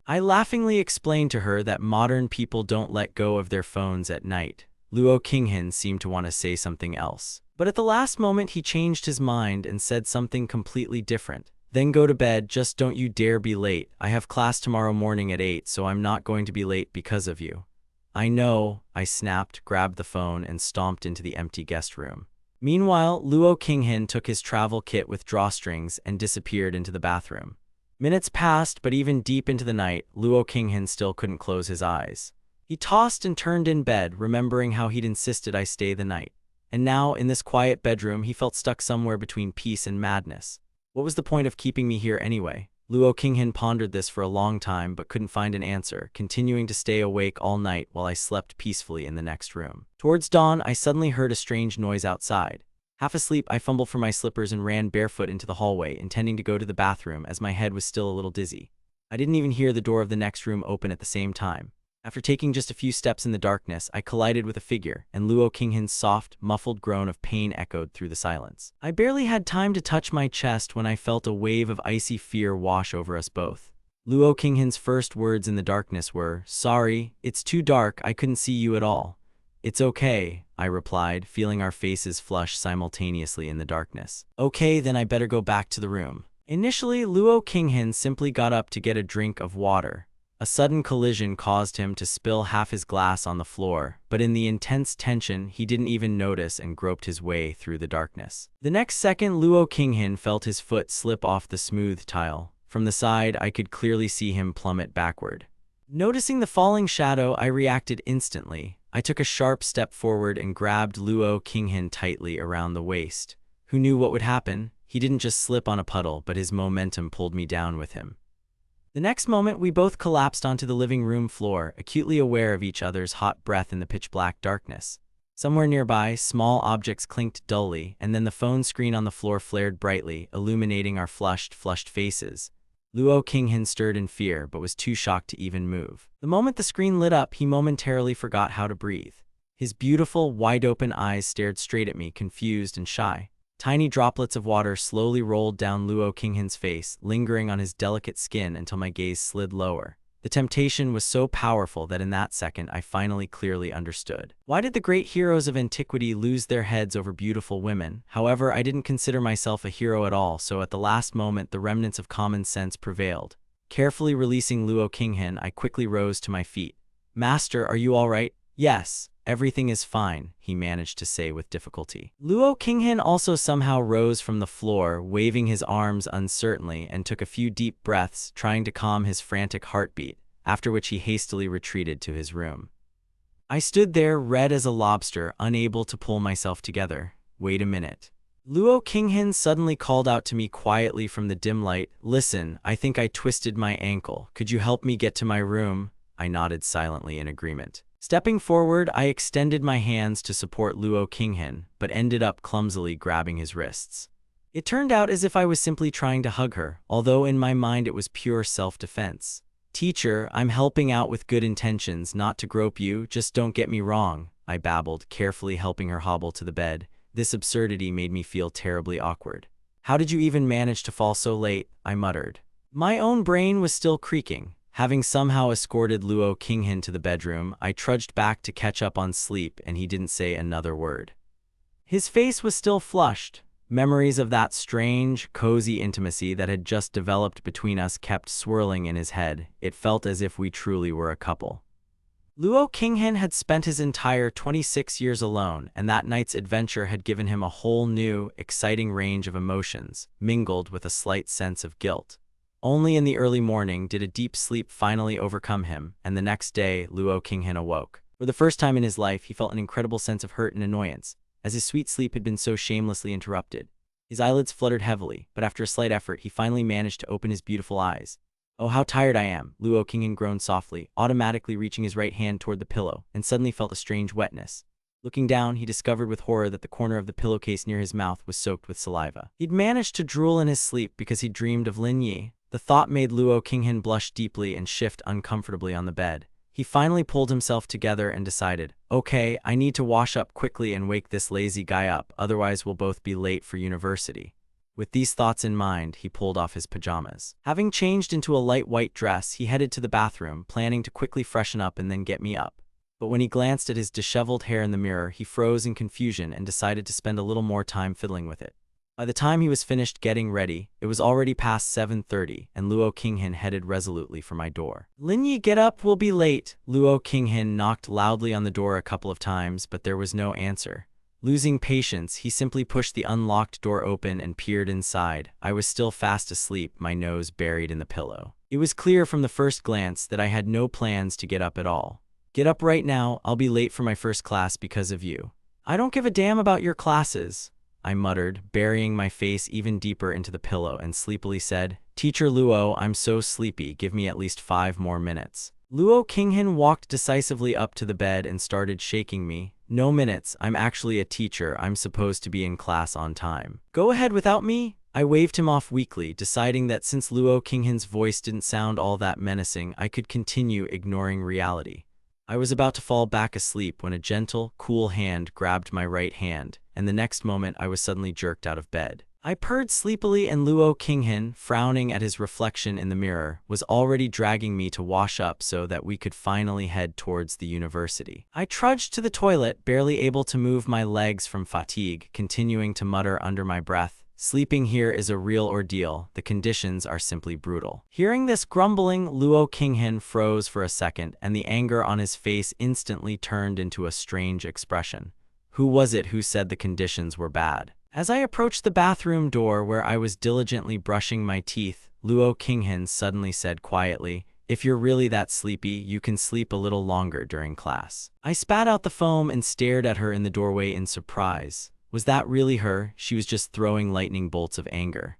I laughingly explained to her that modern people don't let go of their phones at night. Luo Qinghan seemed to want to say something else. But at the last moment he changed his mind and said something completely different. Then go to bed, just don't you dare be late. I have class tomorrow morning at 8, so I'm not going to be late because of you. I know, I snapped, grabbed the phone, and stomped into the empty guest room. Meanwhile, Luo Qinghan took his travel kit with drawstrings and disappeared into the bathroom. Minutes passed, but even deep into the night, Luo Qinghan still couldn't close his eyes. He tossed and turned in bed, remembering how he'd insisted I stay the night. And now, in this quiet bedroom, he felt stuck somewhere between peace and madness. What was the point of keeping me here anyway? Luo Qinghan pondered this for a long time but couldn't find an answer, continuing to stay awake all night while I slept peacefully in the next room. Towards dawn, I suddenly heard a strange noise outside. Half asleep, I fumbled for my slippers and ran barefoot into the hallway, intending to go to the bathroom as my head was still a little dizzy. I didn't even hear the door of the next room open at the same time. After taking just a few steps in the darkness, I collided with a figure, and Luo Qinghan's soft, muffled groan of pain echoed through the silence. I barely had time to touch my chest when I felt a wave of icy fear wash over us both. Luo Qinghan's first words in the darkness were, "Sorry, it's too dark, I couldn't see you at all." "It's okay," I replied, feeling our faces flush simultaneously in the darkness. "Okay, then I better go back to the room." Initially, Luo Qinghan simply got up to get a drink of water. A sudden collision caused him to spill half his glass on the floor, but in the intense tension, he didn't even notice and groped his way through the darkness. The next second, Luo Qinghan felt his foot slip off the smooth tile. From the side, I could clearly see him plummet backward. Noticing the falling shadow, I reacted instantly. I took a sharp step forward and grabbed Luo Qinghan tightly around the waist. Who knew what would happen? He didn't just slip on a puddle, but his momentum pulled me down with him. The next moment, we both collapsed onto the living room floor, acutely aware of each other's hot breath in the pitch-black darkness. Somewhere nearby, small objects clinked dully, and then the phone screen on the floor flared brightly, illuminating our flushed faces. Luo Qinghan stirred in fear, but was too shocked to even move. The moment the screen lit up, he momentarily forgot how to breathe. His beautiful, wide-open eyes stared straight at me, confused and shy. Tiny droplets of water slowly rolled down Luo Qinghan's face, lingering on his delicate skin until my gaze slid lower. The temptation was so powerful that in that second I finally clearly understood. Why did the great heroes of antiquity lose their heads over beautiful women? However, I didn't consider myself a hero at all, so at the last moment the remnants of common sense prevailed. Carefully releasing Luo Qinghan, I quickly rose to my feet. "Master, are you all right?" "Yes. Everything is fine," he managed to say with difficulty. Luo Qinghan also somehow rose from the floor, waving his arms uncertainly, and took a few deep breaths, trying to calm his frantic heartbeat, after which he hastily retreated to his room. I stood there, red as a lobster, unable to pull myself together. Wait a minute. Luo Qinghan suddenly called out to me quietly from the dim light. "Listen, I think I twisted my ankle. Could you help me get to my room?" I nodded silently in agreement. Stepping forward, I extended my hands to support Luo Qinghan, but ended up clumsily grabbing his wrists. It turned out as if I was simply trying to hug her, although in my mind it was pure self-defense. "Teacher, I'm helping out with good intentions, not to grope you, just don't get me wrong," I babbled, carefully helping her hobble to the bed. This absurdity made me feel terribly awkward. "How did you even manage to fall so late?" I muttered. My own brain was still creaking. Having somehow escorted Luo Qinghan to the bedroom, I trudged back to catch up on sleep, and he didn't say another word. His face was still flushed. Memories of that strange, cozy intimacy that had just developed between us kept swirling in his head. It felt as if we truly were a couple. Luo Qinghan had spent his entire 26 years alone, and that night's adventure had given him a whole new, exciting range of emotions, mingled with a slight sense of guilt. Only in the early morning did a deep sleep finally overcome him, and the next day, Luo Qinghan awoke. For the first time in his life, he felt an incredible sense of hurt and annoyance, as his sweet sleep had been so shamelessly interrupted. His eyelids fluttered heavily, but after a slight effort, he finally managed to open his beautiful eyes. "Oh, how tired I am," Luo Qinghan groaned softly, automatically reaching his right hand toward the pillow, and suddenly felt a strange wetness. Looking down, he discovered with horror that the corner of the pillowcase near his mouth was soaked with saliva. He'd managed to drool in his sleep because he dreamed of Lin Yi. The thought made Luo Qinghan blush deeply and shift uncomfortably on the bed. He He finally pulled himself together and decided, okay, I need to wash up quickly and wake this lazy guy up, otherwise we'll both be late for university. With these thoughts in mind, he pulled off his pajamas. Having changed into a light white dress, he headed to the bathroom, planning to quickly freshen up and then get me up. But when he glanced at his disheveled hair in the mirror, he froze in confusion and decided to spend a little more time fiddling with it. By the time he was finished getting ready, it was already past 7:30, and Luo Qinghan headed resolutely for my door. "Linyi, get up, we'll be late." Luo Qinghan knocked loudly on the door a couple of times, but there was no answer. Losing patience, he simply pushed the unlocked door open and peered inside. I was still fast asleep, my nose buried in the pillow. It was clear from the first glance that I had no plans to get up at all. "Get up right now, I'll be late for my first class because of you." "I don't give a damn about your classes," I muttered, burying my face even deeper into the pillow, and sleepily said, "Teacher Luo, I'm so sleepy, give me at least 5 more minutes." Luo Qinghan walked decisively up to the bed and started shaking me. "No minutes, I'm actually a teacher, I'm supposed to be in class on time." "Go ahead without me." I waved him off weakly, deciding that since Luo Qinghan's voice didn't sound all that menacing, I could continue ignoring reality. I was about to fall back asleep when a gentle, cool hand grabbed my right hand, and the next moment I was suddenly jerked out of bed. I purred sleepily, and Luo Qinghan, frowning at his reflection in the mirror, was already dragging me to wash up so that we could finally head towards the university. I trudged to the toilet, barely able to move my legs from fatigue, continuing to mutter under my breath, "Sleeping here is a real ordeal, the conditions are simply brutal." Hearing this grumbling, Luo Qinghan froze for a second, and the anger on his face instantly turned into a strange expression. Who was it who said the conditions were bad? As I approached the bathroom door where I was diligently brushing my teeth, Luo Qinghan suddenly said quietly, "If you're really that sleepy, you can sleep a little longer during class." I spat out the foam and stared at her in the doorway in surprise. Was that really her? She was just throwing lightning bolts of anger.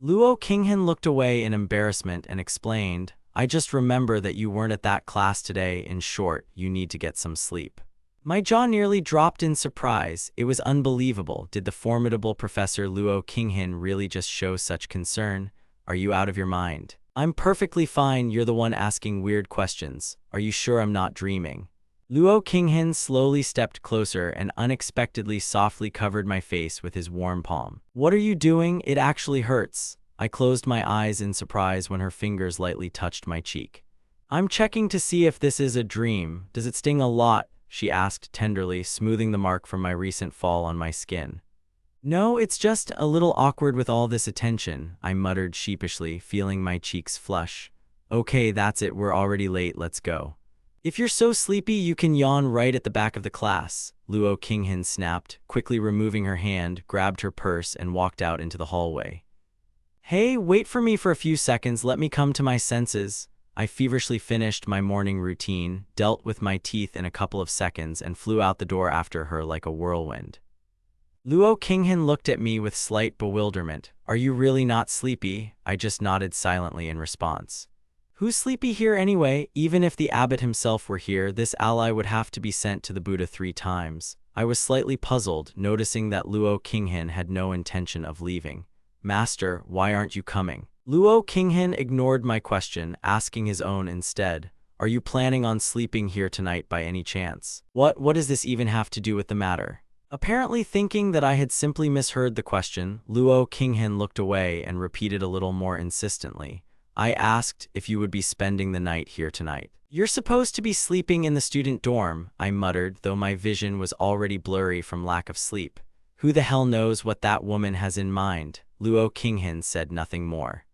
Luo Qinghan looked away in embarrassment and explained, "I just remember that you weren't at that class today. In short, you need to get some sleep." My jaw nearly dropped in surprise. It was unbelievable. Did the formidable Professor Luo Qinghan really just show such concern? "Are you out of your mind?" "I'm perfectly fine, you're the one asking weird questions. Are you sure I'm not dreaming?" Luo Qinghan slowly stepped closer and unexpectedly softly covered my face with his warm palm. "What are you doing? It actually hurts." I closed my eyes in surprise when her fingers lightly touched my cheek. "I'm checking to see if this is a dream. Does it sting a lot?" she asked tenderly, smoothing the mark from my recent fall on my skin. "No, it's just a little awkward with all this attention," I muttered sheepishly, feeling my cheeks flush. "Okay, that's it, we're already late, let's go." "If you're so sleepy, you can yawn right at the back of the class," Luo Qinghan snapped, quickly removing her hand, grabbed her purse, and walked out into the hallway. "Hey, wait for me for a few seconds, let me come to my senses." I feverishly finished my morning routine, dealt with my teeth in a couple of seconds, and flew out the door after her like a whirlwind. Luo Qinghan looked at me with slight bewilderment. "Are you really not sleepy?" I just nodded silently in response. Who's sleepy here anyway? Even if the abbot himself were here, this ally would have to be sent to the Buddha 3 times. I was slightly puzzled, noticing that Luo Qinghan had no intention of leaving. "Master, why aren't you coming?" Luo Qinghan ignored my question, asking his own instead. "Are you planning on sleeping here tonight by any chance?" What does this even have to do with the matter?" Apparently thinking that I had simply misheard the question, Luo Qinghan looked away and repeated a little more insistently. "I asked if you would be spending the night here tonight." "You're supposed to be sleeping in the student dorm," I muttered, though my vision was already blurry from lack of sleep. "Who the hell knows what that woman has in mind?" Luo Qinghan said nothing more.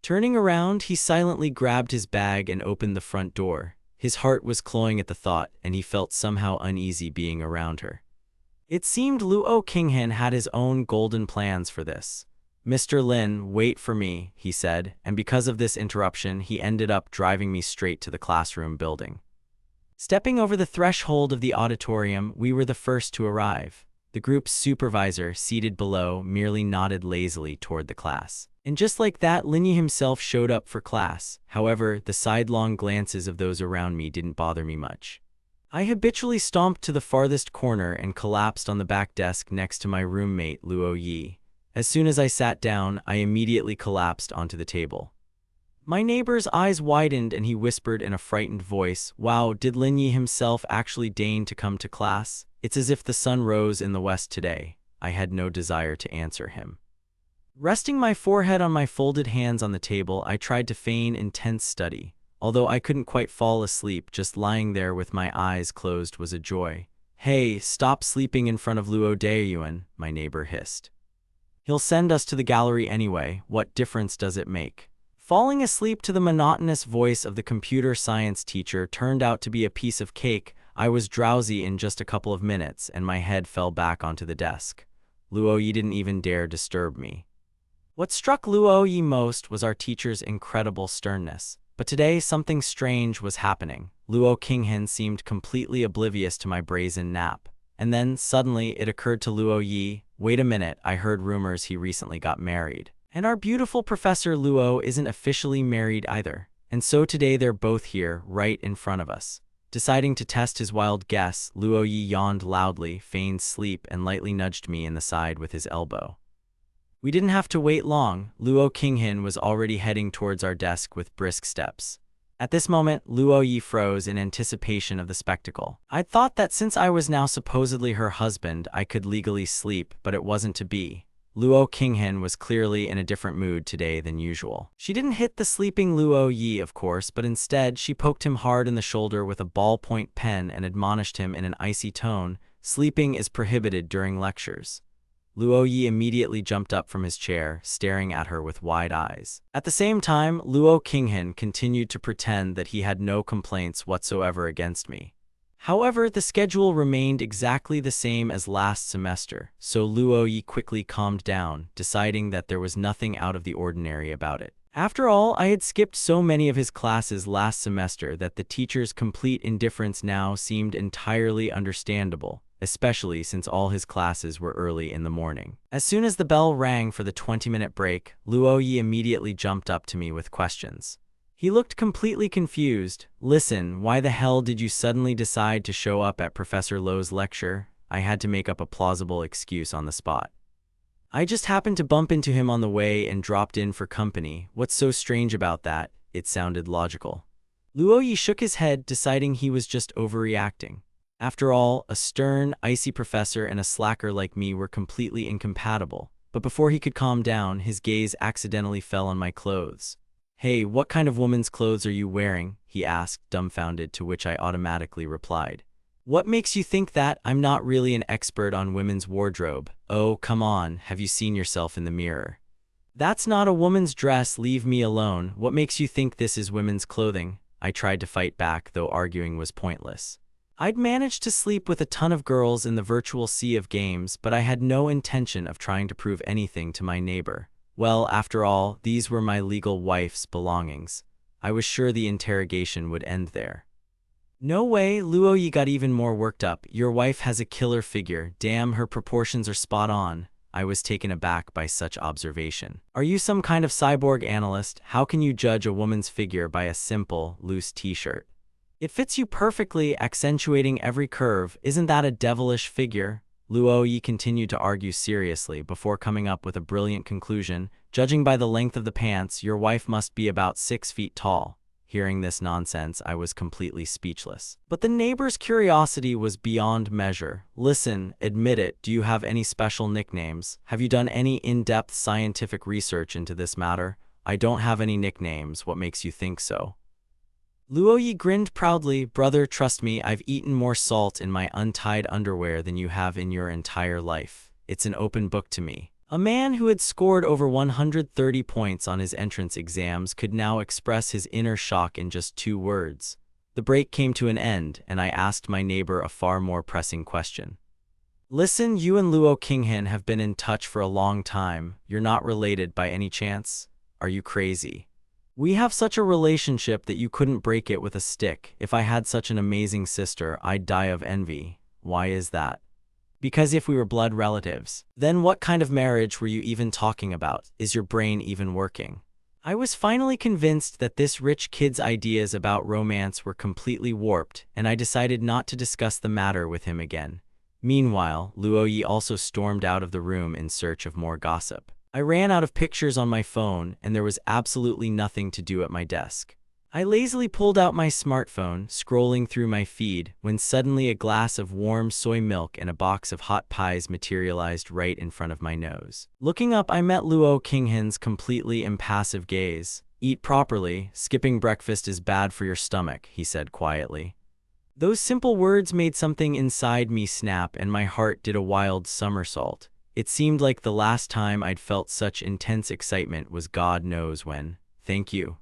Turning around, he silently grabbed his bag and opened the front door. His heart was clawing at the thought, and he felt somehow uneasy being around her. It seemed Luo Qinghan had his own golden plans for this. "Mr. Lin, wait for me," he said, and because of this interruption, he ended up driving me straight to the classroom building. Stepping over the threshold of the auditorium, we were the first to arrive. The group's supervisor, seated below, merely nodded lazily toward the class. And just like that, Linyi himself showed up for class. However, the sidelong glances of those around me didn't bother me much. I habitually stomped to the farthest corner and collapsed on the back desk next to my roommate, Luo Yi. As soon as I sat down, I immediately collapsed onto the table. My neighbor's eyes widened and he whispered in a frightened voice, "Wow, did Lin Yi himself actually deign to come to class? It's as if the sun rose in the west today." I had no desire to answer him. Resting my forehead on my folded hands on the table, I tried to feign intense study. Although I couldn't quite fall asleep, just lying there with my eyes closed was a joy. "Hey, stop sleeping in front of Luo Daeyuan," my neighbor hissed. "He'll send us to the gallery anyway. What difference does it make?" Falling asleep to the monotonous voice of the computer science teacher turned out to be a piece of cake. I was drowsy in just a couple of minutes, and my head fell back onto the desk. Luo Yi didn't even dare disturb me. What struck Luo Yi most was our teacher's incredible sternness. But today, something strange was happening. Luo Qinghan seemed completely oblivious to my brazen nap. And then, suddenly, it occurred to Luo Yi, "Wait a minute, I heard rumors he recently got married. And our beautiful Professor Luo isn't officially married either. And so today they're both here, right in front of us." Deciding to test his wild guess, Luo Yi yawned loudly, feigned sleep, and lightly nudged me in the side with his elbow. We didn't have to wait long. Luo Qinghan was already heading towards our desk with brisk steps. At this moment, Luo Yi froze in anticipation of the spectacle. I'd thought that since I was now supposedly her husband, I could legally sleep, but it wasn't to be. Luo Qinghan was clearly in a different mood today than usual. She didn't hit the sleeping Luo Yi, of course, but instead she poked him hard in the shoulder with a ballpoint pen and admonished him in an icy tone, "Sleeping is prohibited during lectures." Luo Yi immediately jumped up from his chair, staring at her with wide eyes. At the same time, Luo Qinghan continued to pretend that he had no complaints whatsoever against me. However, the schedule remained exactly the same as last semester, so Luo Yi quickly calmed down, deciding that there was nothing out of the ordinary about it. After all, I had skipped so many of his classes last semester that the teacher's complete indifference now seemed entirely understandable, especially since all his classes were early in the morning. As soon as the bell rang for the 20-minute break, Luo Yi immediately jumped up to me with questions. He looked completely confused. "Listen, why the hell did you suddenly decide to show up at Professor Lo's lecture?" I had to make up a plausible excuse on the spot. "I just happened to bump into him on the way and dropped in for company. What's so strange about that?" It sounded logical. Luo Yi shook his head, deciding he was just overreacting. After all, a stern, icy professor and a slacker like me were completely incompatible. But before he could calm down, his gaze accidentally fell on my clothes. "Hey, what kind of woman's clothes are you wearing?" he asked, dumbfounded, to which I automatically replied, "What makes you think that? I'm not really an expert on women's wardrobe." "Oh, come on, have you seen yourself in the mirror?" "That's not a woman's dress, leave me alone. What makes you think this is women's clothing?" I tried to fight back, though arguing was pointless. I'd managed to sleep with a ton of girls in the virtual sea of games, but I had no intention of trying to prove anything to my neighbor. Well, after all, these were my legal wife's belongings. I was sure the interrogation would end there. "No way," Luo Yi got even more worked up. "Your wife has a killer figure. Damn, her proportions are spot on." I was taken aback by such observation. "Are you some kind of cyborg analyst? How can you judge a woman's figure by a simple, loose t-shirt? It fits you perfectly, accentuating every curve. Isn't that a devilish figure?" Luo Yi continued to argue seriously before coming up with a brilliant conclusion. "Judging by the length of the pants, your wife must be about 6 feet tall." Hearing this nonsense, I was completely speechless. But the neighbor's curiosity was beyond measure. "Listen, admit it, do you have any special nicknames? Have you done any in-depth scientific research into this matter?" "I don't have any nicknames. What makes you think so?" Luo Yi grinned proudly. "Brother, trust me, I've eaten more salt in my untied underwear than you have in your entire life. It's an open book to me." A man who had scored over 130 points on his entrance exams could now express his inner shock in just 2 words. The break came to an end, and I asked my neighbor a far more pressing question. "Listen, you and Luo Qinghan have been in touch for a long time. You're not related by any chance? Are you crazy? We have such a relationship that you couldn't break it with a stick. If I had such an amazing sister, I'd die of envy." "Why is that?" "Because if we were blood relatives, then what kind of marriage were you even talking about? Is your brain even working?" I was finally convinced that this rich kid's ideas about romance were completely warped, and I decided not to discuss the matter with him again. Meanwhile, Luo Yi also stormed out of the room in search of more gossip. I ran out of pictures on my phone, and there was absolutely nothing to do at my desk. I lazily pulled out my smartphone, scrolling through my feed, when suddenly a glass of warm soy milk and a box of hot pies materialized right in front of my nose. Looking up, I met Luo Qinghan's completely impassive gaze. "Eat properly. Skipping breakfast is bad for your stomach," he said quietly. Those simple words made something inside me snap, and my heart did a wild somersault. It seemed like the last time I'd felt such intense excitement was God knows when. "Thank you."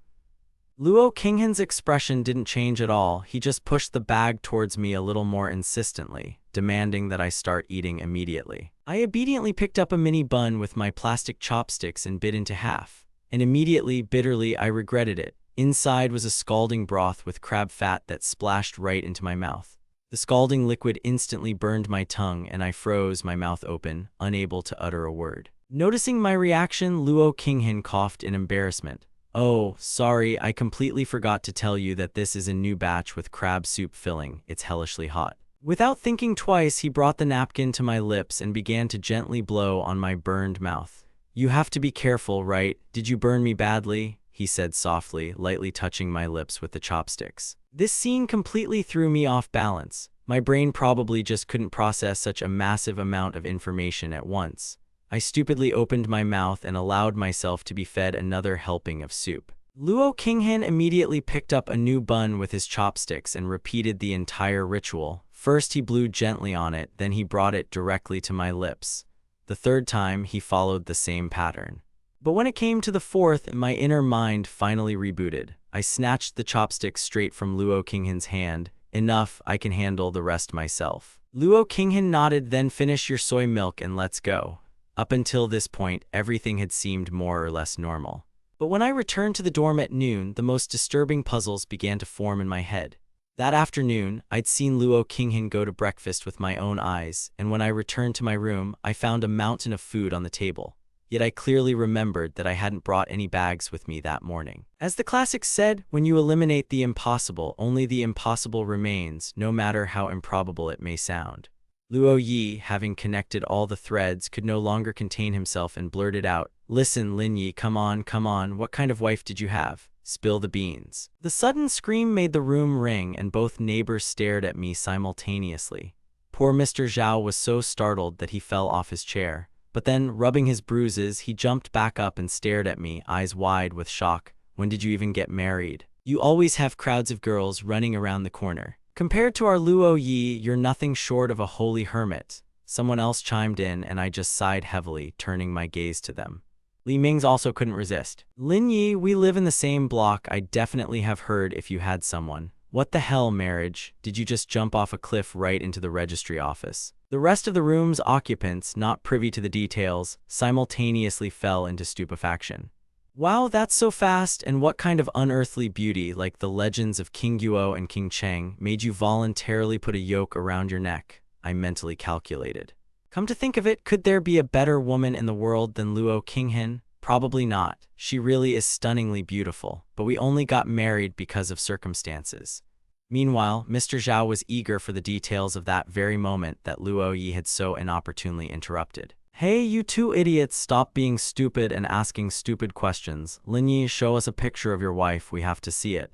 Luo Qinghan's expression didn't change at all. He just pushed the bag towards me a little more insistently, demanding that I start eating immediately. I obediently picked up a mini bun with my plastic chopsticks and bit into half. And immediately, bitterly, I regretted it. Inside was a scalding broth with crab fat that splashed right into my mouth. The scalding liquid instantly burned my tongue, and I froze, my mouth open, unable to utter a word. Noticing my reaction, Luo Qinghan coughed in embarrassment. "Oh, sorry, I completely forgot to tell you that this is a new batch with crab soup filling. It's hellishly hot." Without thinking twice, he brought the napkin to my lips and began to gently blow on my burned mouth. "You have to be careful, right? Did you burn me badly?" he said softly, lightly touching my lips with the chopsticks. This scene completely threw me off balance. My brain probably just couldn't process such a massive amount of information at once. I stupidly opened my mouth and allowed myself to be fed another helping of soup. Luo Qinghan immediately picked up a new bun with his chopsticks and repeated the entire ritual. First he blew gently on it, then he brought it directly to my lips. The third time he followed the same pattern. But when it came to the fourth, my inner mind finally rebooted. I snatched the chopsticks straight from Luo Qinghan's hand. "Enough, I can handle the rest myself." Luo Qinghan nodded, "Then finish your soy milk and let's go." Up until this point, everything had seemed more or less normal. But when I returned to the dorm at noon, the most disturbing puzzles began to form in my head. That afternoon, I'd seen Luo Qinghan go to breakfast with my own eyes, and when I returned to my room, I found a mountain of food on the table. Yet I clearly remembered that I hadn't brought any bags with me that morning. As the classics said, when you eliminate the impossible, only the impossible remains, no matter how improbable it may sound. Luo Yi, having connected all the threads, could no longer contain himself and blurted out, "Listen, Lin Yi, come on, what kind of wife did you have? Spill the beans." The sudden scream made the room ring, and both neighbors stared at me simultaneously. Poor Mr. Zhao was so startled that he fell off his chair. But then, rubbing his bruises, he jumped back up and stared at me, eyes wide with shock. "When did you even get married? You always have crowds of girls running around the corner. Compared to our Luo Yi, you're nothing short of a holy hermit." Someone else chimed in, and I just sighed heavily, turning my gaze to them. Li Ming's also couldn't resist. "Lin Yi, we live in the same block. I definitely have heard if you had someone." "What the hell, marriage? Did you just jump off a cliff right into the registry office?" The rest of the room's occupants, not privy to the details, simultaneously fell into stupefaction. "Wow, that's so fast, and what kind of unearthly beauty, like the legends of King Guo and King Cheng, made you voluntarily put a yoke around your neck?" I mentally calculated. Come to think of it, could there be a better woman in the world than Luo Qinghan? Probably not. She really is stunningly beautiful, but we only got married because of circumstances. Meanwhile, Mr. Zhao was eager for the details of that very moment that Luo Yi had so inopportunely interrupted. "Hey, you two idiots, stop being stupid and asking stupid questions. Lin Yi, show us a picture of your wife, we have to see it."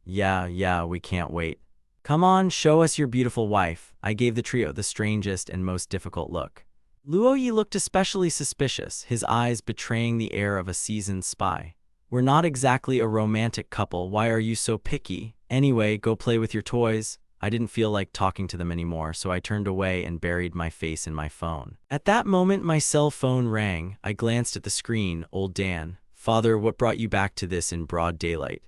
Yeah, we can't wait." "Come on, show us your beautiful wife." I gave the trio the strangest and most difficult look. Luo Yi looked especially suspicious, his eyes betraying the air of a seasoned spy. "We're not exactly a romantic couple, why are you so picky? Anyway, go play with your toys." I didn't feel like talking to them anymore, so I turned away and buried my face in my phone. At that moment, my cell phone rang. I glanced at the screen. Old Dan. "Father, what brought you back to this in broad daylight?"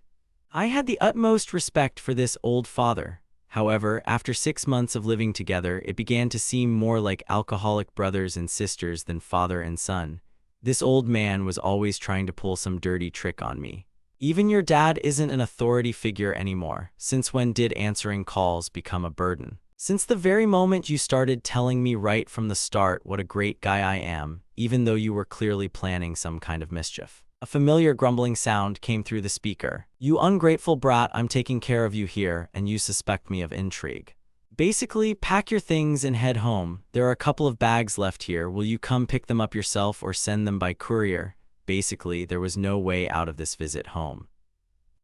I had the utmost respect for this old father. However, after 6 months of living together, it began to seem more like alcoholic brothers and sisters than father and son. This old man was always trying to pull some dirty trick on me. "Even your dad isn't an authority figure anymore. Since when did answering calls become a burden?" "Since the very moment you started telling me right from the start what a great guy I am, even though you were clearly planning some kind of mischief." A familiar grumbling sound came through the speaker. "You ungrateful brat, I'm taking care of you here, and you suspect me of intrigue." Basically, pack your things and head home. There are a couple of bags left here. Will you come pick them up yourself or send them by courier? Basically, there was no way out of this visit home.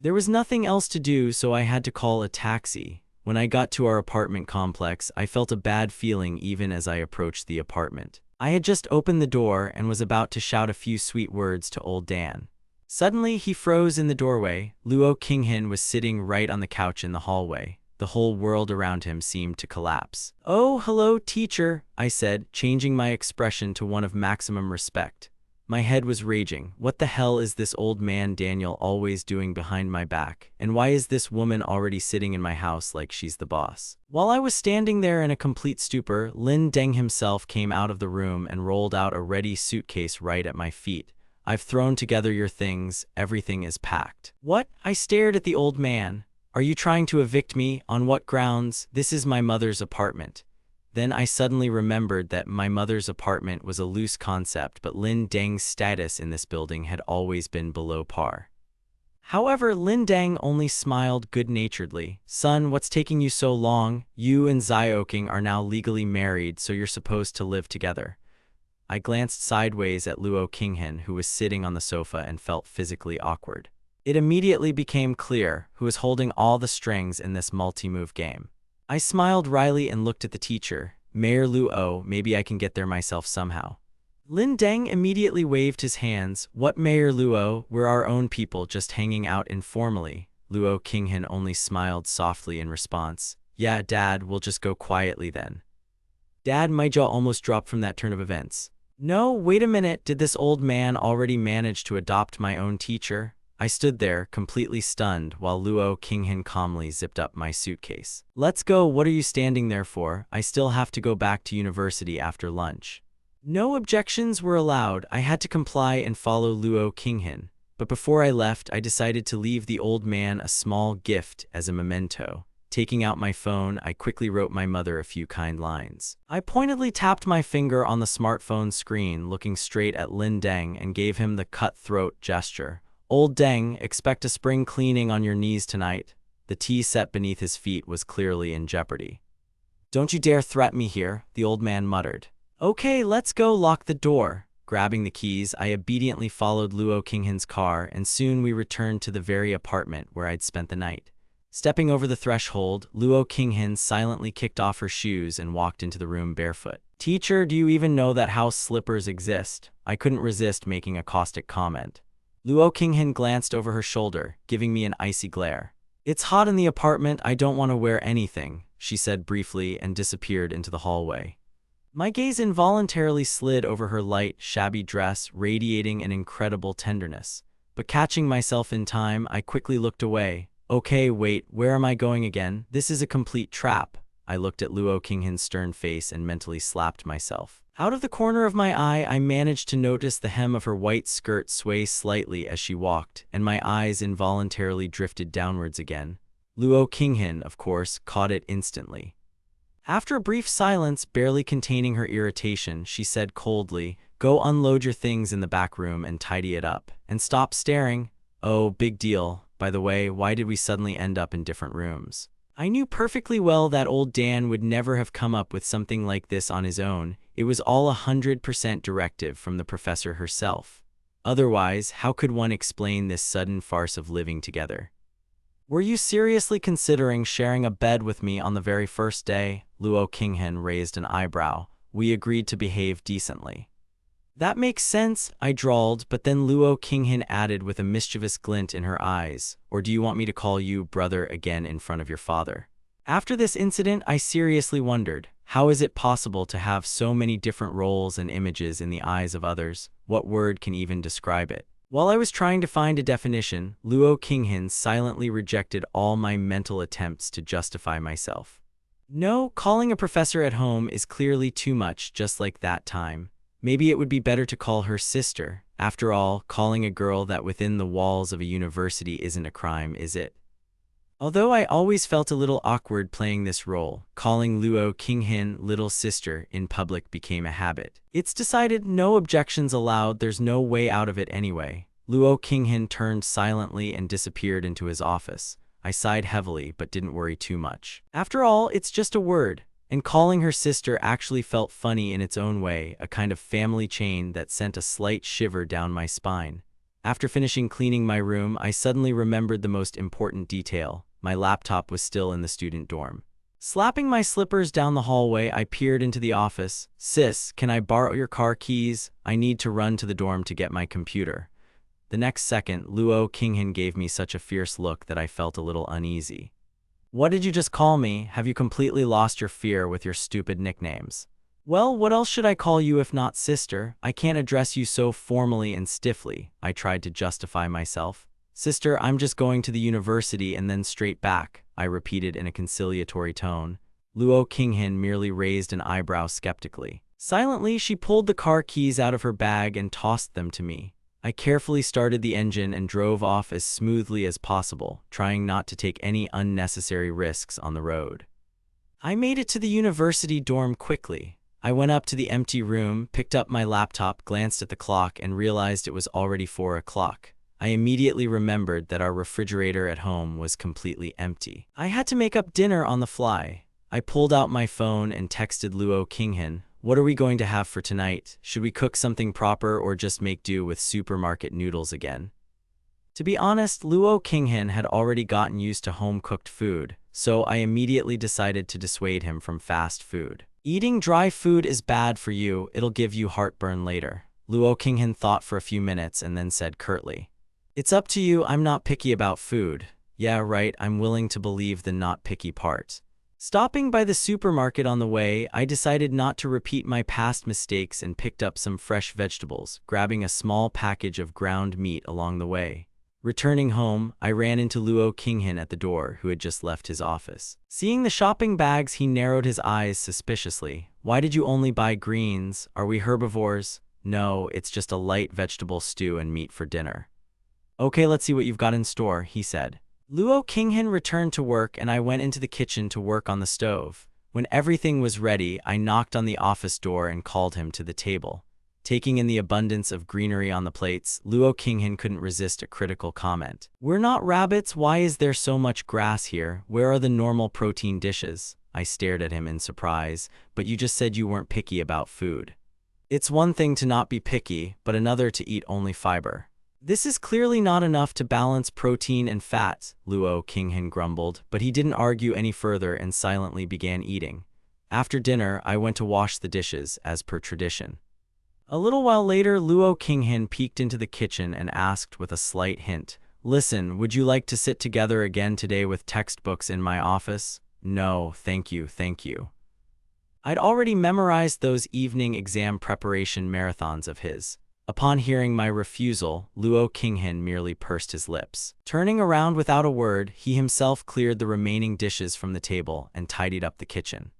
There was nothing else to do, so I had to call a taxi. When I got to our apartment complex, I felt a bad feeling even as I approached the apartment. I had just opened the door and was about to shout a few sweet words to old Dan. Suddenly, he froze in the doorway. Luo Qinghan was sitting right on the couch in the hallway. The whole world around him seemed to collapse. "Oh, hello, teacher," I said, changing my expression to one of maximum respect. My head was raging. What the hell is this old man Daniel always doing behind my back? And why is this woman already sitting in my house like she's the boss? While I was standing there in a complete stupor, Lin Deng himself came out of the room and rolled out a ready suitcase right at my feet. "I've thrown together your things. Everything is packed." "What?" I stared at the old man. "Are you trying to evict me? On what grounds? This is my mother's apartment." Then I suddenly remembered that my mother's apartment was a loose concept, but Lin Deng's status in this building had always been below par. However, Lin Deng only smiled good-naturedly. "Son, what's taking you so long? You and Zioking are now legally married, so you're supposed to live together." I glanced sideways at Luo Qinghan, who was sitting on the sofa, and felt physically awkward. It immediately became clear who was holding all the strings in this multi-move game. I smiled wryly and looked at the teacher. "Mayor Luo, maybe I can get there myself somehow." Lin Deng immediately waved his hands. "What Mayor Luo? We're our own people, just hanging out informally." Luo Qinghan only smiled softly in response. "Yeah, Dad, we'll just go quietly then." Dad, my jaw almost dropped from that turn of events. No, wait a minute, did this old man already manage to adopt my own teacher? I stood there, completely stunned, while Luo Qinghan calmly zipped up my suitcase. "Let's go, what are you standing there for? I still have to go back to university after lunch." No objections were allowed. I had to comply and follow Luo Qinghan. But before I left, I decided to leave the old man a small gift as a memento. Taking out my phone, I quickly wrote my mother a few kind lines. I pointedly tapped my finger on the smartphone screen, looking straight at Lin Deng, and gave him the cutthroat gesture. "Old Deng, expect a spring cleaning on your knees tonight." The tea set beneath his feet was clearly in jeopardy. "Don't you dare threaten me here," the old man muttered. "Okay, let's go, lock the door." Grabbing the keys, I obediently followed Luo Qinghan's car, and soon we returned to the very apartment where I'd spent the night. Stepping over the threshold, Luo Qinghan silently kicked off her shoes and walked into the room barefoot. "Teacher, do you even know that house slippers exist?" I couldn't resist making a caustic comment. Luo Qinghan glanced over her shoulder, giving me an icy glare. "It's hot in the apartment, I don't want to wear anything," she said briefly and disappeared into the hallway. My gaze involuntarily slid over her light, shabby dress, radiating an incredible tenderness. But catching myself in time, I quickly looked away. "Okay, wait, where am I going again? This is a complete trap." I looked at Luo Qinghan's stern face and mentally slapped myself. Out of the corner of my eye, I managed to notice the hem of her white skirt sway slightly as she walked, and my eyes involuntarily drifted downwards again. Luo Qinghan, of course, caught it instantly. After a brief silence, barely containing her irritation, she said coldly, "Go unload your things in the back room and tidy it up. And stop staring." "Oh, big deal. By the way, why did we suddenly end up in different rooms?" I knew perfectly well that old Dan would never have come up with something like this on his own. It was all 100% directive from the professor herself. Otherwise, how could one explain this sudden farce of living together? "Were you seriously considering sharing a bed with me on the very first day?" Luo Qinghan raised an eyebrow. "We agreed to behave decently." "That makes sense," I drawled, but then Luo Qinghan added with a mischievous glint in her eyes, "Or do you want me to call you brother again in front of your father?" After this incident, I seriously wondered, how is it possible to have so many different roles and images in the eyes of others? What word can even describe it? While I was trying to find a definition, Luo Qinghan silently rejected all my mental attempts to justify myself. "No, calling a professor at home is clearly too much, just like that time. Maybe it would be better to call her sister. After all, calling a girl that within the walls of a university isn't a crime, is it?" Although I always felt a little awkward playing this role, calling Luo Qinghan little sister in public became a habit. It's decided, no objections allowed, there's no way out of it anyway. Luo Qinghan turned silently and disappeared into his office. I sighed heavily but didn't worry too much. After all, it's just a word. And calling her sister actually felt funny in its own way, a kind of family chain that sent a slight shiver down my spine. After finishing cleaning my room, I suddenly remembered the most important detail. My laptop was still in the student dorm. Slapping my slippers down the hallway, I peered into the office. "Sis, can I borrow your car keys? I need to run to the dorm to get my computer." The next second, Luo Qinghan gave me such a fierce look that I felt a little uneasy. "What did you just call me? Have you completely lost your fear with your stupid nicknames?" "Well, what else should I call you if not sister? I can't address you so formally and stiffly," I tried to justify myself. "Sister, I'm just going to the university and then straight back," I repeated in a conciliatory tone. Luo Qinghan merely raised an eyebrow skeptically. Silently, she pulled the car keys out of her bag and tossed them to me. I carefully started the engine and drove off as smoothly as possible, trying not to take any unnecessary risks on the road. I made it to the university dorm quickly. I went up to the empty room, picked up my laptop, glanced at the clock, and realized it was already 4 o'clock. I immediately remembered that our refrigerator at home was completely empty. I had to make up dinner on the fly. I pulled out my phone and texted Luo Qinghan, "What are we going to have for tonight? Should we cook something proper or just make do with supermarket noodles again?" To be honest, Luo Qinghan had already gotten used to home-cooked food, so I immediately decided to dissuade him from fast food. "Eating dry food is bad for you, it'll give you heartburn later." Luo Qinghan thought for a few minutes and then said curtly, "It's up to you, I'm not picky about food." "Yeah, right, I'm willing to believe the not picky part." Stopping by the supermarket on the way, I decided not to repeat my past mistakes and picked up some fresh vegetables, grabbing a small package of ground meat along the way. Returning home, I ran into Luo Qinghan at the door, who had just left his office. Seeing the shopping bags, he narrowed his eyes suspiciously. "Why did you only buy greens? Are we herbivores?" "No, it's just a light vegetable stew and meat for dinner." "Okay, let's see what you've got in store," he said. Luo Qinghan returned to work and I went into the kitchen to work on the stove. When everything was ready, I knocked on the office door and called him to the table. Taking in the abundance of greenery on the plates, Luo Qinghan couldn't resist a critical comment. "We're not rabbits, why is there so much grass here? Where are the normal protein dishes?" I stared at him in surprise. "But you just said you weren't picky about food." "It's one thing to not be picky, but another to eat only fiber." "This is clearly not enough to balance protein and fat," Luo Qinghan grumbled, but he didn't argue any further and silently began eating. After dinner, I went to wash the dishes, as per tradition. A little while later, Luo Qinghan peeked into the kitchen and asked with a slight hint, "Listen, would you like to sit together again today with textbooks in my office?" "No, thank you, thank you." I'd already memorized those evening exam preparation marathons of his. Upon hearing my refusal, Luo Qinghan merely pursed his lips. Turning around without a word, he himself cleared the remaining dishes from the table and tidied up the kitchen.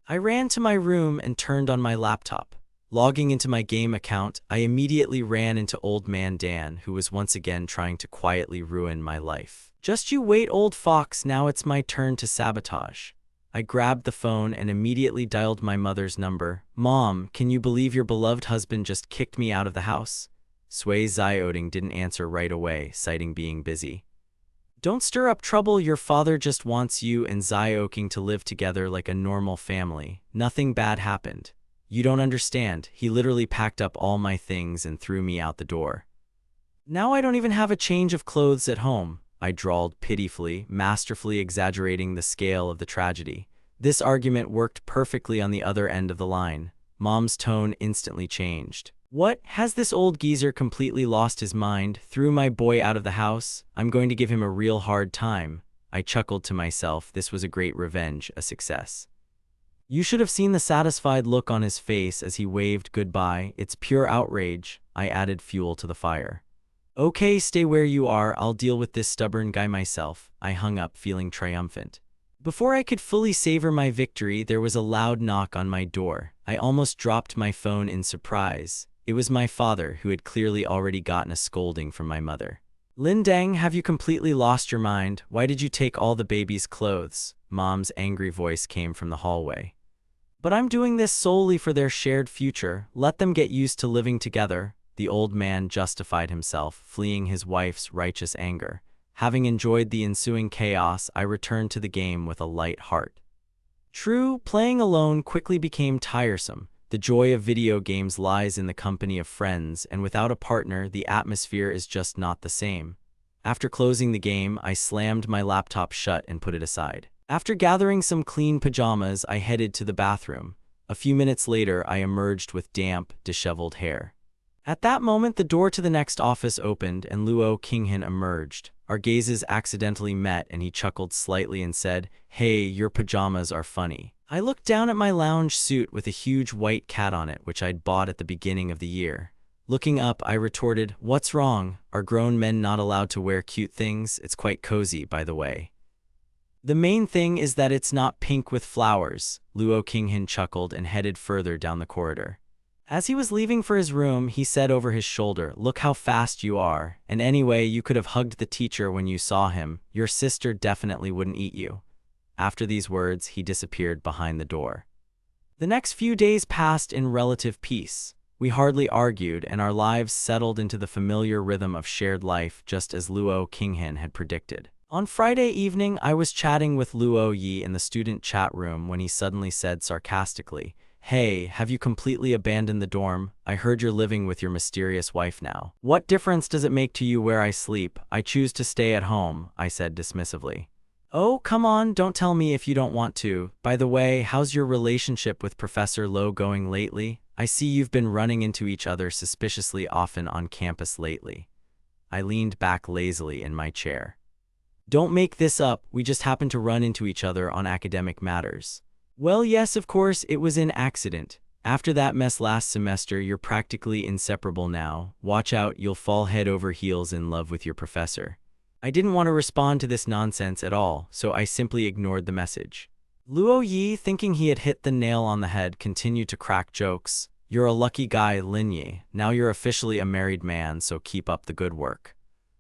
I ran to my room and turned on my laptop. Logging into my game account, I immediately ran into Old Man Dan, who was once again trying to quietly ruin my life. "Just you wait, old fox, now it's my turn to sabotage." I grabbed the phone and immediately dialed my mother's number. "Mom, can you believe your beloved husband just kicked me out of the house?" Sui Ziyoding didn't answer right away, citing being busy. "Don't stir up trouble, your father just wants you and Ziyoding to live together like a normal family. Nothing bad happened. You don't understand, he literally packed up all my things and threw me out the door. Now I don't even have a change of clothes at home," I drawled pitifully, masterfully exaggerating the scale of the tragedy. This argument worked perfectly on the other end of the line. Mom's tone instantly changed. "What? Has this old geezer completely lost his mind? Threw my boy out of the house? I'm going to give him a real hard time." I chuckled to myself. This was a great revenge, a success. You should have seen the satisfied look on his face as he waved goodbye. "It's pure outrage." I added fuel to the fire. "Okay, stay where you are, I'll deal with this stubborn guy myself." I hung up, feeling triumphant. Before I could fully savor my victory, there was a loud knock on my door. I almost dropped my phone in surprise. It was my father, who had clearly already gotten a scolding from my mother. "Lin Deng, have you completely lost your mind? Why did you take all the baby's clothes?" Mom's angry voice came from the hallway. "But I'm doing this solely for their shared future. Let them get used to living together." The old man justified himself, fleeing his wife's righteous anger. Having enjoyed the ensuing chaos, I returned to the game with a light heart. True, playing alone quickly became tiresome. The joy of video games lies in the company of friends, and without a partner, the atmosphere is just not the same. After closing the game, I slammed my laptop shut and put it aside. After gathering some clean pajamas, I headed to the bathroom. A few minutes later, I emerged with damp, disheveled hair. At that moment, the door to the next office opened and Luo Qinghan emerged. Our gazes accidentally met and he chuckled slightly and said, "Hey, your pajamas are funny." I looked down at my lounge suit with a huge white cat on it, which I'd bought at the beginning of the year. Looking up, I retorted, "What's wrong? Are grown men not allowed to wear cute things? It's quite cozy, by the way." "The main thing is that it's not pink with flowers," Luo Qinghan chuckled and headed further down the corridor. As he was leaving for his room, he said over his shoulder, "Look how fast you are. And anyway, you could have hugged the teacher when you saw him. Your sister definitely wouldn't eat you." After these words, he disappeared behind the door. The next few days passed in relative peace. We hardly argued, and our lives settled into the familiar rhythm of shared life, just as Luo Qinghan had predicted. On Friday evening, I was chatting with Luo Yi in the student chat room when he suddenly said sarcastically, "Hey, have you completely abandoned the dorm? I heard you're living with your mysterious wife now." "What difference does it make to you where I sleep? I choose to stay at home," I said dismissively. "Oh, come on, don't tell me if you don't want to. By the way, how's your relationship with Professor Lo going lately? I see you've been running into each other suspiciously often on campus lately." I leaned back lazily in my chair. "Don't make this up, we just happen to run into each other on academic matters." "Well, yes, of course, it was an accident. After that mess last semester, you're practically inseparable now. Watch out, you'll fall head over heels in love with your professor." I didn't want to respond to this nonsense at all, so I simply ignored the message. Luo Yi, thinking he had hit the nail on the head, continued to crack jokes. "You're a lucky guy, Lin Yi. Now you're officially a married man, so keep up the good work."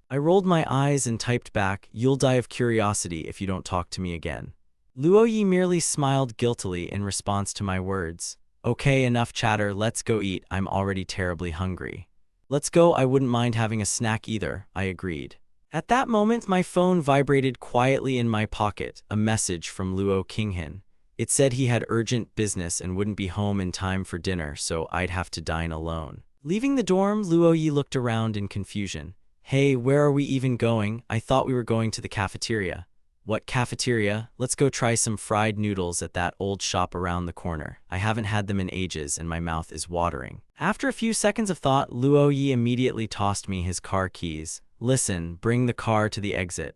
I rolled my eyes and typed back, "You'll die of curiosity if you don't talk to me again." Luo Yi merely smiled guiltily in response to my words. "Okay, enough chatter, let's go eat, I'm already terribly hungry." "Let's go, I wouldn't mind having a snack either," I agreed. At that moment, my phone vibrated quietly in my pocket, a message from Luo Qinghan. It said he had urgent business and wouldn't be home in time for dinner, so I'd have to dine alone. Leaving the dorm, Luo Yi looked around in confusion. "Hey, where are we even going? I thought we were going to the cafeteria." "What cafeteria? Let's go try some fried noodles at that old shop around the corner. I haven't had them in ages and my mouth is watering." After a few seconds of thought, Luo Yi immediately tossed me his car keys. "Listen, bring the car to the exit."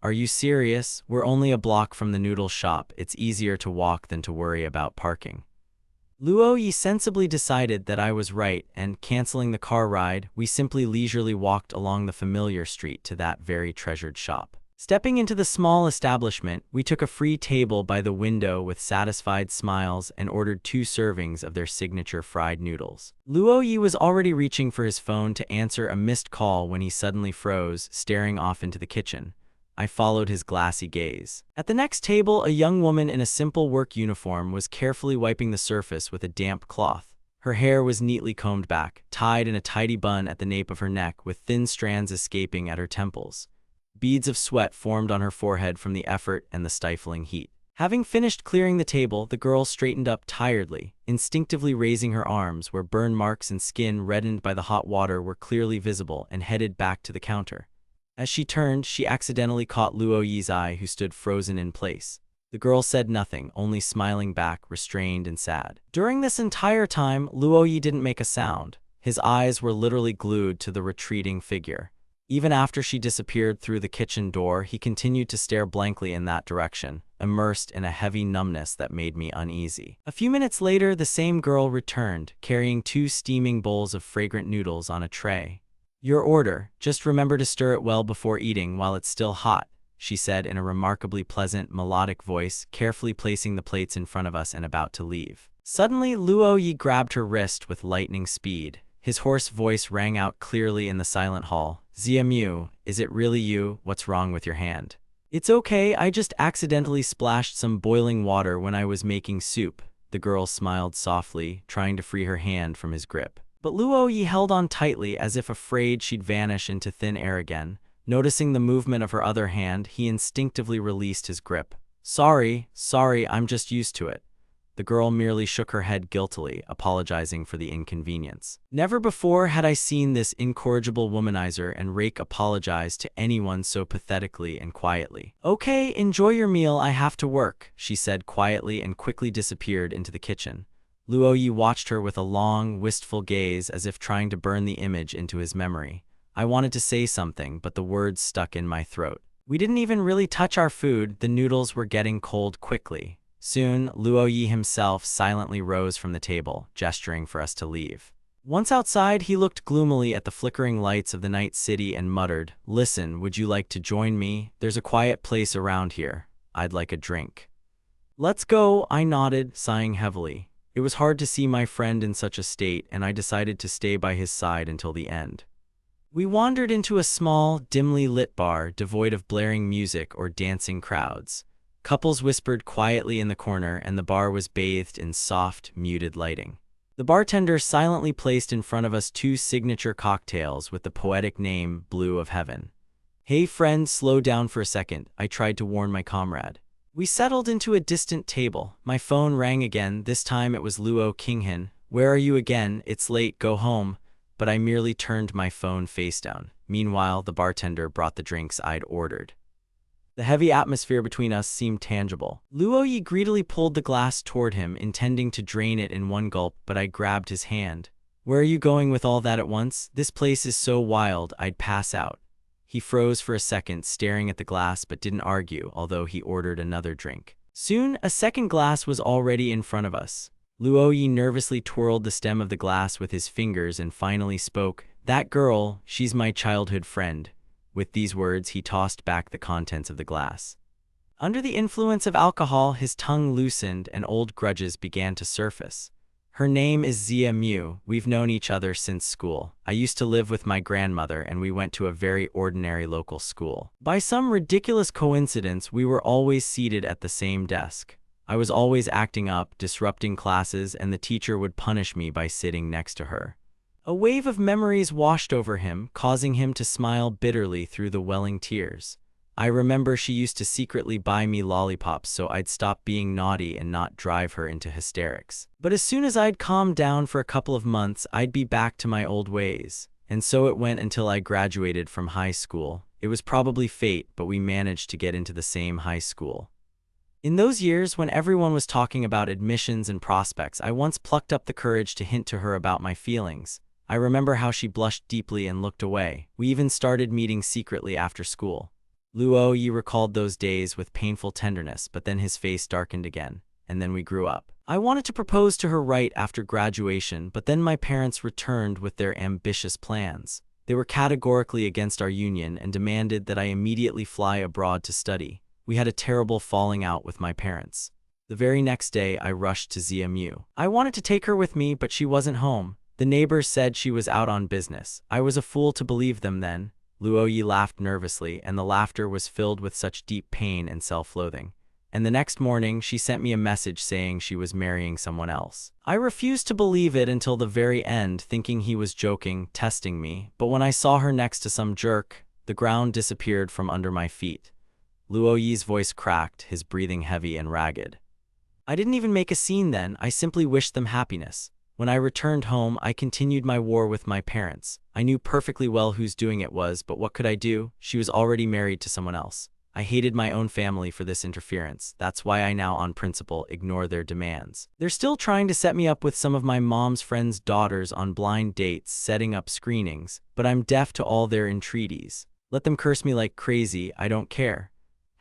"Are you serious? We're only a block from the noodle shop. It's easier to walk than to worry about parking." Luo Yi sensibly decided that I was right, and canceling the car ride, we simply leisurely walked along the familiar street to that very treasured shop. Stepping into the small establishment, we took a free table by the window with satisfied smiles and ordered 2 servings of their signature fried noodles. Luo Yi was already reaching for his phone to answer a missed call when he suddenly froze, staring off into the kitchen. I followed his glassy gaze. At the next table, a young woman in a simple work uniform was carefully wiping the surface with a damp cloth. Her hair was neatly combed back, tied in a tidy bun at the nape of her neck with thin strands escaping at her temples. Beads of sweat formed on her forehead from the effort and the stifling heat. Having finished clearing the table, the girl straightened up tiredly, instinctively raising her arms where burn marks and skin reddened by the hot water were clearly visible, and headed back to the counter. As she turned, she accidentally caught Luo Yi's eye, who stood frozen in place. The girl said nothing, only smiling back, restrained and sad. During this entire time, Luo Yi didn't make a sound. His eyes were literally glued to the retreating figure. Even after she disappeared through the kitchen door, he continued to stare blankly in that direction, immersed in a heavy numbness that made me uneasy. A few minutes later, the same girl returned, carrying 2 steaming bowls of fragrant noodles on a tray. "Your order. Just remember to stir it well before eating while it's still hot," she said in a remarkably pleasant, melodic voice, carefully placing the plates in front of us and about to leave. Suddenly, Luo Yi grabbed her wrist with lightning speed. His hoarse voice rang out clearly in the silent hall. "Ziemu, is it really you? What's wrong with your hand?" "It's okay, I just accidentally splashed some boiling water when I was making soup." The girl smiled softly, trying to free her hand from his grip. But Luo Yi held on tightly as if afraid she'd vanish into thin air again. Noticing the movement of her other hand, he instinctively released his grip. Sorry, I'm just used to it." The girl merely shook her head guiltily, apologizing for the inconvenience. Never before had I seen this incorrigible womanizer and rake apologize to anyone so pathetically and quietly. "Okay, enjoy your meal, I have to work," she said quietly and quickly disappeared into the kitchen. Luoyi watched her with a long, wistful gaze as if trying to burn the image into his memory. I wanted to say something, but the words stuck in my throat. We didn't even really touch our food, the noodles were getting cold quickly. Soon, Luoyi himself silently rose from the table, gesturing for us to leave. Once outside, he looked gloomily at the flickering lights of the night city and muttered, "Listen, would you like to join me? There's a quiet place around here. I'd like a drink." "Let's go," I nodded, sighing heavily. It was hard to see my friend in such a state, and I decided to stay by his side until the end. We wandered into a small, dimly lit bar, devoid of blaring music or dancing crowds. Couples whispered quietly in the corner, and the bar was bathed in soft, muted lighting. The bartender silently placed in front of us 2 signature cocktails with the poetic name Blue of Heaven. "Hey friend, slow down for a second," I tried to warn my comrade. We settled into a distant table. My phone rang again. This time it was Luo Kinghin. "Where are you again? It's late, go home." But I merely turned my phone face down. Meanwhile, the bartender brought the drinks I'd ordered. The heavy atmosphere between us seemed tangible. Luoyi greedily pulled the glass toward him, intending to drain it in one gulp, but I grabbed his hand. "Where are you going with all that at once? This place is so wild, I'd pass out." He froze for a second, staring at the glass, but didn't argue, although he ordered another drink. Soon, a second glass was already in front of us. Luoyi nervously twirled the stem of the glass with his fingers and finally spoke, "That girl, she's my childhood friend." With these words, he tossed back the contents of the glass. Under the influence of alcohol, his tongue loosened and old grudges began to surface. "Her name is Zia Mu. We've known each other since school. I used to live with my grandmother and we went to a very ordinary local school. By some ridiculous coincidence, we were always seated at the same desk. I was always acting up, disrupting classes, and the teacher would punish me by sitting next to her." A wave of memories washed over him, causing him to smile bitterly through the welling tears. I remember she used to secretly buy me lollipops so I'd stop being naughty and not drive her into hysterics. But as soon as I'd calmed down for a couple of months, I'd be back to my old ways. And so it went until I graduated from high school. It was probably fate, but we managed to get into the same high school. In those years, when everyone was talking about admissions and prospects, I once plucked up the courage to hint to her about my feelings. I remember how she blushed deeply and looked away. We even started meeting secretly after school. Luoyi recalled those days with painful tenderness, but then his face darkened again, and then we grew up. I wanted to propose to her right after graduation, but then my parents returned with their ambitious plans. They were categorically against our union and demanded that I immediately fly abroad to study. We had a terrible falling out with my parents. The very next day, I rushed to Zia Mu. I wanted to take her with me, but she wasn't home. The neighbors said she was out on business. I was a fool to believe them then. Luoyi laughed nervously, and the laughter was filled with such deep pain and self-loathing. And the next morning, she sent me a message saying she was marrying someone else. I refused to believe it until the very end, thinking he was joking, testing me. But when I saw her next to some jerk, the ground disappeared from under my feet. Luoyi's voice cracked, his breathing heavy and ragged. I didn't even make a scene then, I simply wished them happiness. When I returned home, I continued my war with my parents. I knew perfectly well whose doing it was, but what could I do? She was already married to someone else. I hated my own family for this interference. That's why I now, on principle, ignore their demands. They're still trying to set me up with some of my mom's friends' daughters on blind dates, setting up screenings, but I'm deaf to all their entreaties. Let them curse me like crazy, I don't care.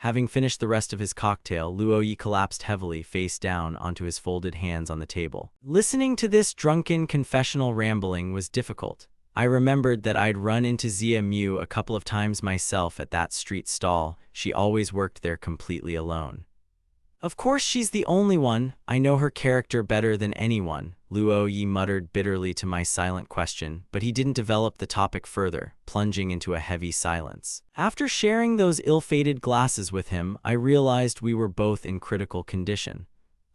Having finished the rest of his cocktail, Luoyi collapsed heavily, face down, onto his folded hands on the table. Listening to this drunken confessional rambling was difficult. I remembered that I'd run into Zia Mu a couple of times myself at that street stall. She always worked there completely alone. Of course she's the only one. I know her character better than anyone, Luoyi muttered bitterly to my silent question, but he didn't develop the topic further, plunging into a heavy silence. After sharing those ill-fated glasses with him, I realized we were both in critical condition.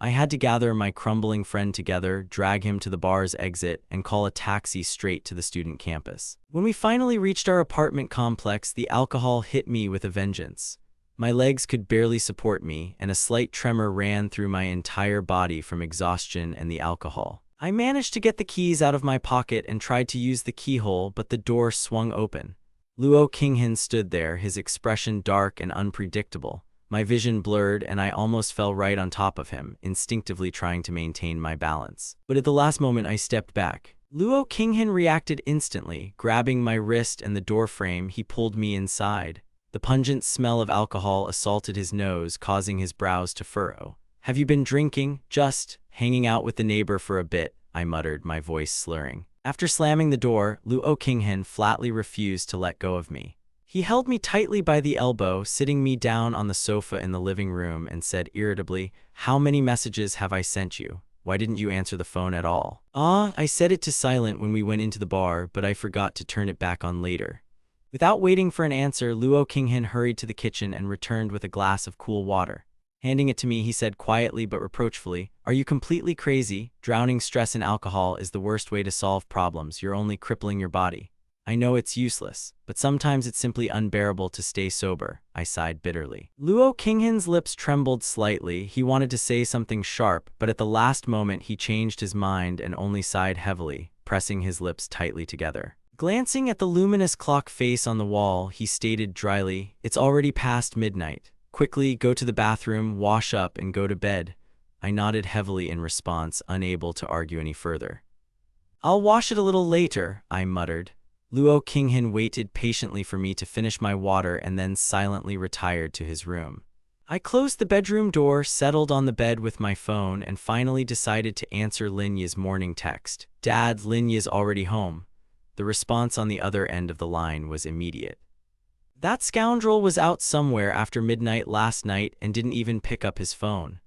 I had to gather my crumbling friend together, drag him to the bar's exit, and call a taxi straight to the student campus. When we finally reached our apartment complex, the alcohol hit me with a vengeance. My legs could barely support me, and a slight tremor ran through my entire body from exhaustion and the alcohol. I managed to get the keys out of my pocket and tried to use the keyhole, but the door swung open. Luo Qinghan stood there, his expression dark and unpredictable. My vision blurred, and I almost fell right on top of him, instinctively trying to maintain my balance. But at the last moment, I stepped back. Luo Qinghan reacted instantly. Grabbing my wrist and the door frame, he pulled me inside. The pungent smell of alcohol assaulted his nose, causing his brows to furrow. "Have you been drinking? Just hanging out with the neighbor for a bit," I muttered, my voice slurring. After slamming the door, Luo Qinghan flatly refused to let go of me. He held me tightly by the elbow, sitting me down on the sofa in the living room, and said irritably, "How many messages have I sent you? Why didn't you answer the phone at all?" I set it to silent when we went into the bar, but I forgot to turn it back on later. Without waiting for an answer, Luo Qinghan hurried to the kitchen and returned with a glass of cool water. Handing it to me, he said quietly but reproachfully, "Are you completely crazy? Drowning stress in alcohol is the worst way to solve problems. You're only crippling your body. I know it's useless, but sometimes it's simply unbearable to stay sober." I sighed bitterly. Luo Qinghan's lips trembled slightly. He wanted to say something sharp, but at the last moment he changed his mind and only sighed heavily, pressing his lips tightly together. Glancing at the luminous clock face on the wall, he stated dryly, "It's already past midnight. Quickly, go to the bathroom, wash up, and go to bed." I nodded heavily in response, unable to argue any further. "I'll wash it a little later," I muttered. Luo Qinghan waited patiently for me to finish my water and then silently retired to his room. I closed the bedroom door, settled on the bed with my phone, and finally decided to answer Linya's morning text. "Dad, Linya's already home." The response on the other end of the line was immediate. That scoundrel was out somewhere after midnight last night and didn't even pick up his phone.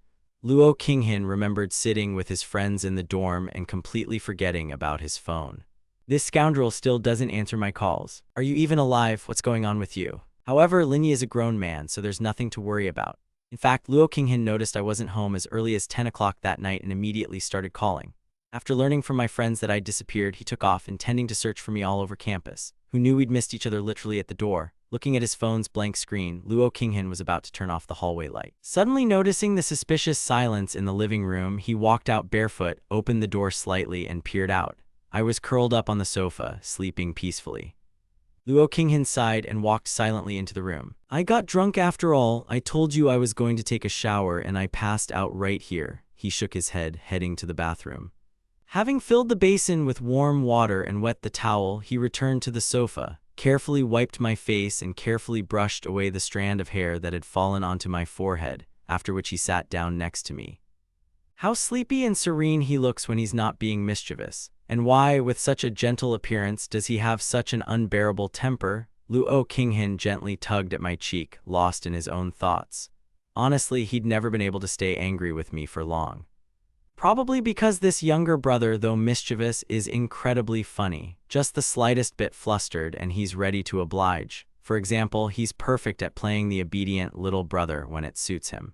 Luo Qinghan remembered sitting with his friends in the dorm and completely forgetting about his phone. "This scoundrel still doesn't answer my calls. Are you even alive? What's going on with you?" However, Linya is a grown man, so there's nothing to worry about. In fact, Luo Qinghan noticed I wasn't home as early as 10 o'clock that night and immediately started calling. After learning from my friends that I'd disappeared, he took off, intending to search for me all over campus. Who knew we'd missed each other literally at the door? Looking at his phone's blank screen, Luo Qinghan was about to turn off the hallway light. Suddenly noticing the suspicious silence in the living room, he walked out barefoot, opened the door slightly, and peered out. I was curled up on the sofa, sleeping peacefully. Luo Qinghan sighed and walked silently into the room. "I got drunk after all. I told you I was going to take a shower and I passed out right here." He shook his head, heading to the bathroom. Having filled the basin with warm water and wet the towel, he returned to the sofa, carefully wiped my face and carefully brushed away the strand of hair that had fallen onto my forehead, after which he sat down next to me. How sleepy and serene he looks when he's not being mischievous. And why, with such a gentle appearance, does he have such an unbearable temper? Luo Qinghan gently tugged at my cheek, lost in his own thoughts. Honestly, he'd never been able to stay angry with me for long. Probably because this younger brother, though mischievous, is incredibly funny. Just the slightest bit flustered and he's ready to oblige. For example, he's perfect at playing the obedient little brother when it suits him.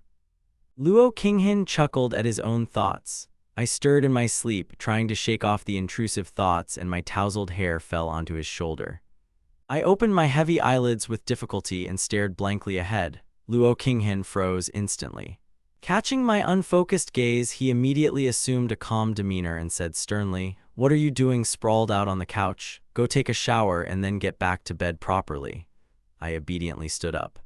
Luo Qinghan chuckled at his own thoughts. I stirred in my sleep, trying to shake off the intrusive thoughts, and my tousled hair fell onto his shoulder. I opened my heavy eyelids with difficulty and stared blankly ahead. Luo Qinghan froze instantly. Catching my unfocused gaze, he immediately assumed a calm demeanor and said sternly, "What are you doing sprawled out on the couch? Go take a shower and then get back to bed properly." I obediently stood up.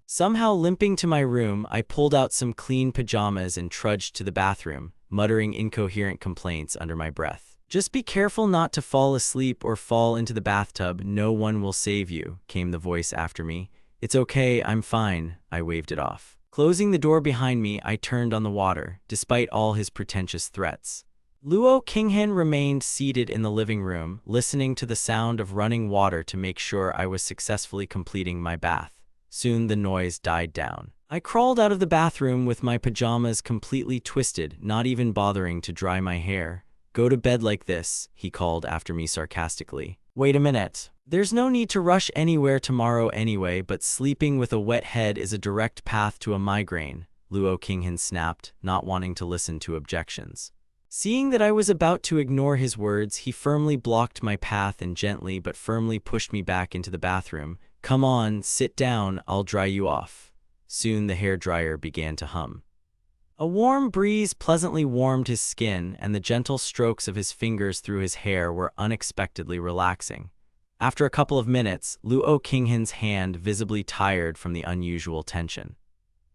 Somehow limping to my room, I pulled out some clean pajamas and trudged to the bathroom, muttering incoherent complaints under my breath. "Just be careful not to fall asleep or fall into the bathtub. No one will save you," came the voice after me. "It's okay, I'm fine," I waved it off. Closing the door behind me, I turned on the water, despite all his pretentious threats. Luo Qinghan remained seated in the living room, listening to the sound of running water to make sure I was successfully completing my bath. Soon the noise died down. I crawled out of the bathroom with my pajamas completely twisted, not even bothering to dry my hair. "Go to bed like this," he called after me sarcastically. "Wait a minute. There's no need to rush anywhere tomorrow anyway, but sleeping with a wet head is a direct path to a migraine." Luo Qinghan snapped, not wanting to listen to objections. Seeing that I was about to ignore his words, he firmly blocked my path and gently but firmly pushed me back into the bathroom. "Come on, sit down, I'll dry you off." Soon the hairdryer began to hum. A warm breeze pleasantly warmed his skin, and the gentle strokes of his fingers through his hair were unexpectedly relaxing. After a couple of minutes, Luo Qinghan's hand visibly tired from the unusual tension.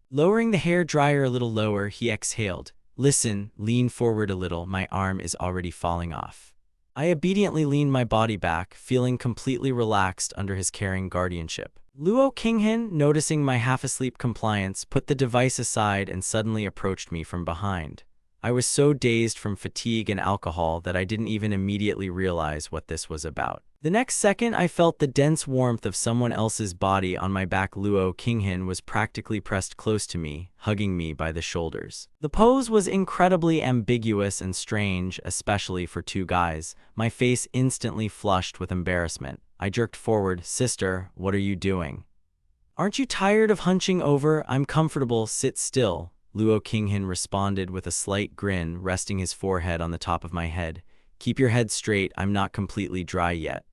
Lowering the hairdryer a little lower, he exhaled. "Listen, lean forward a little, my arm is already falling off." I obediently leaned my body back, feeling completely relaxed under his caring guardianship. Luo Qinghan, noticing my half-asleep compliance, put the device aside and suddenly approached me from behind. I was so dazed from fatigue and alcohol that I didn't even immediately realize what this was about. The next second, I felt the dense warmth of someone else's body on my back. Luo Qinghan was practically pressed close to me, hugging me by the shoulders. The pose was incredibly ambiguous and strange, especially for two guys. My face instantly flushed with embarrassment. I jerked forward. "Sister, what are you doing? Aren't you tired of hunching over? I'm comfortable, sit still." Luo Qinghan responded with a slight grin, resting his forehead on the top of my head. "Keep your head straight, I'm not completely dry yet."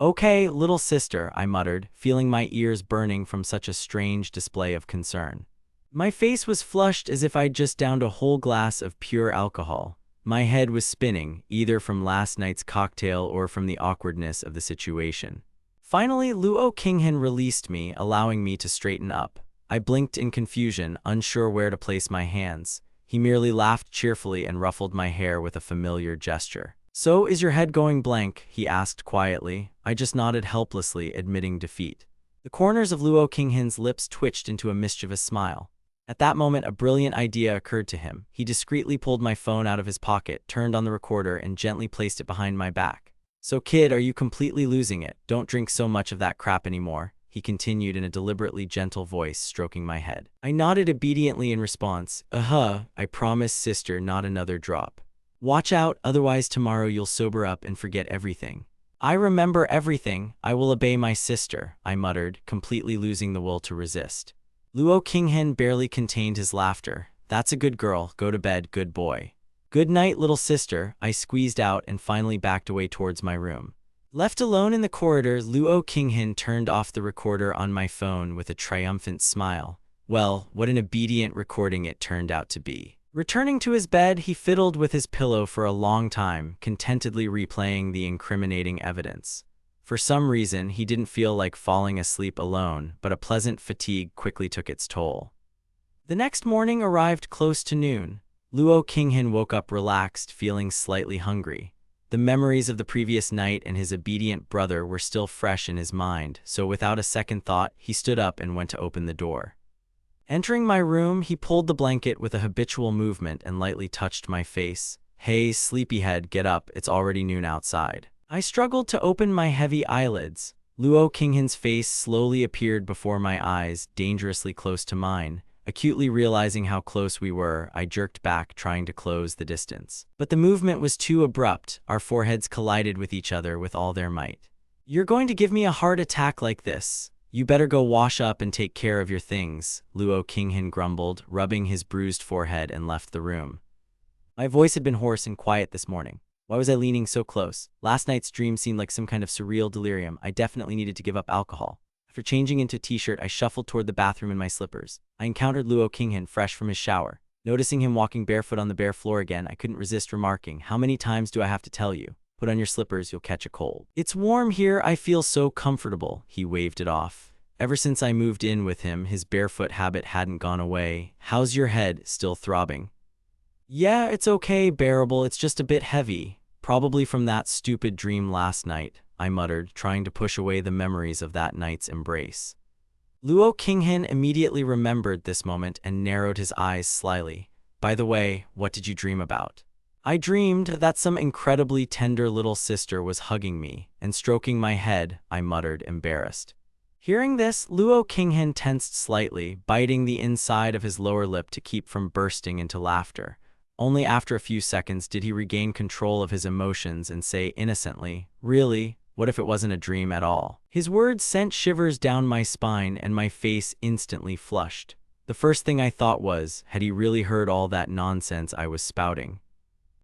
"Okay, little sister," I muttered, feeling my ears burning from such a strange display of concern. My face was flushed as if I'd just downed a whole glass of pure alcohol. My head was spinning, either from last night's cocktail or from the awkwardness of the situation. Finally, Luo Qinghan released me, allowing me to straighten up. I blinked in confusion, unsure where to place my hands. He merely laughed cheerfully and ruffled my hair with a familiar gesture. "So, is your head going blank?" he asked quietly. I just nodded helplessly, admitting defeat. The corners of Luo Qinghan's lips twitched into a mischievous smile. At that moment, a brilliant idea occurred to him. He discreetly pulled my phone out of his pocket, turned on the recorder, and gently placed it behind my back. "So kid, are you completely losing it? Don't drink so much of that crap anymore," he continued in a deliberately gentle voice, stroking my head. I nodded obediently in response. I promise, sister, not another drop. Watch out, otherwise tomorrow you'll sober up and forget everything." "I remember everything. I will obey my sister," I muttered, completely losing the will to resist. Luo Qinghan barely contained his laughter. "That's a good girl. Go to bed, good boy." "Good night, little sister," I squeezed out and finally backed away towards my room. Left alone in the corridor, Luo Qinghan turned off the recorder on my phone with a triumphant smile. Well, what an obedient recording it turned out to be. Returning to his bed, he fiddled with his pillow for a long time, contentedly replaying the incriminating evidence. For some reason, he didn't feel like falling asleep alone, but a pleasant fatigue quickly took its toll. The next morning arrived close to noon. Luo Qinghan woke up relaxed, feeling slightly hungry. The memories of the previous night and his obedient brother were still fresh in his mind, so without a second thought, he stood up and went to open the door. Entering my room, he pulled the blanket with a habitual movement and lightly touched my face. "Hey, sleepyhead, get up, it's already noon outside." I struggled to open my heavy eyelids. Luo Qinghan's face slowly appeared before my eyes, dangerously close to mine. Acutely realizing how close we were, I jerked back, trying to close the distance. But the movement was too abrupt. Our foreheads collided with each other with all their might. "You're going to give me a heart attack like this. You better go wash up and take care of your things," Luo Qinghan grumbled, rubbing his bruised forehead, and left the room. My voice had been hoarse and quiet this morning. Why was I leaning so close? Last night's dream seemed like some kind of surreal delirium. I definitely needed to give up alcohol. After changing into a t-shirt, I shuffled toward the bathroom in my slippers. I encountered Luo Qinghan fresh from his shower. Noticing him walking barefoot on the bare floor again, I couldn't resist remarking, "How many times do I have to tell you? Put on your slippers, you'll catch a cold." "It's warm here, I feel so comfortable." He waved it off. Ever since I moved in with him, his barefoot habit hadn't gone away. "How's your head? Still throbbing?" "Yeah, it's okay, bearable, it's just a bit heavy. Probably from that stupid dream last night," I muttered, trying to push away the memories of that night's embrace. Luo Qinghan immediately remembered this moment and narrowed his eyes slyly. "By the way, what did you dream about?" "I dreamed that some incredibly tender little sister was hugging me and stroking my head," I muttered, embarrassed. Hearing this, Luo Qinghan tensed slightly, biting the inside of his lower lip to keep from bursting into laughter. Only after a few seconds did he regain control of his emotions and say innocently, "Really? What if it wasn't a dream at all?" His words sent shivers down my spine and my face instantly flushed. The first thing I thought was, had he really heard all that nonsense I was spouting?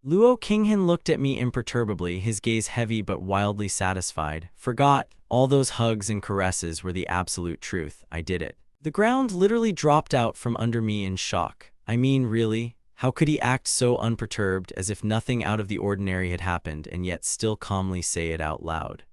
Luo Qinghan looked at me imperturbably, his gaze heavy but wildly satisfied. Forgot, all those hugs and caresses were the absolute truth. I did it. The ground literally dropped out from under me in shock. I mean, really? How could he act so unperturbed, as if nothing out of the ordinary had happened, and yet still calmly say it out loud?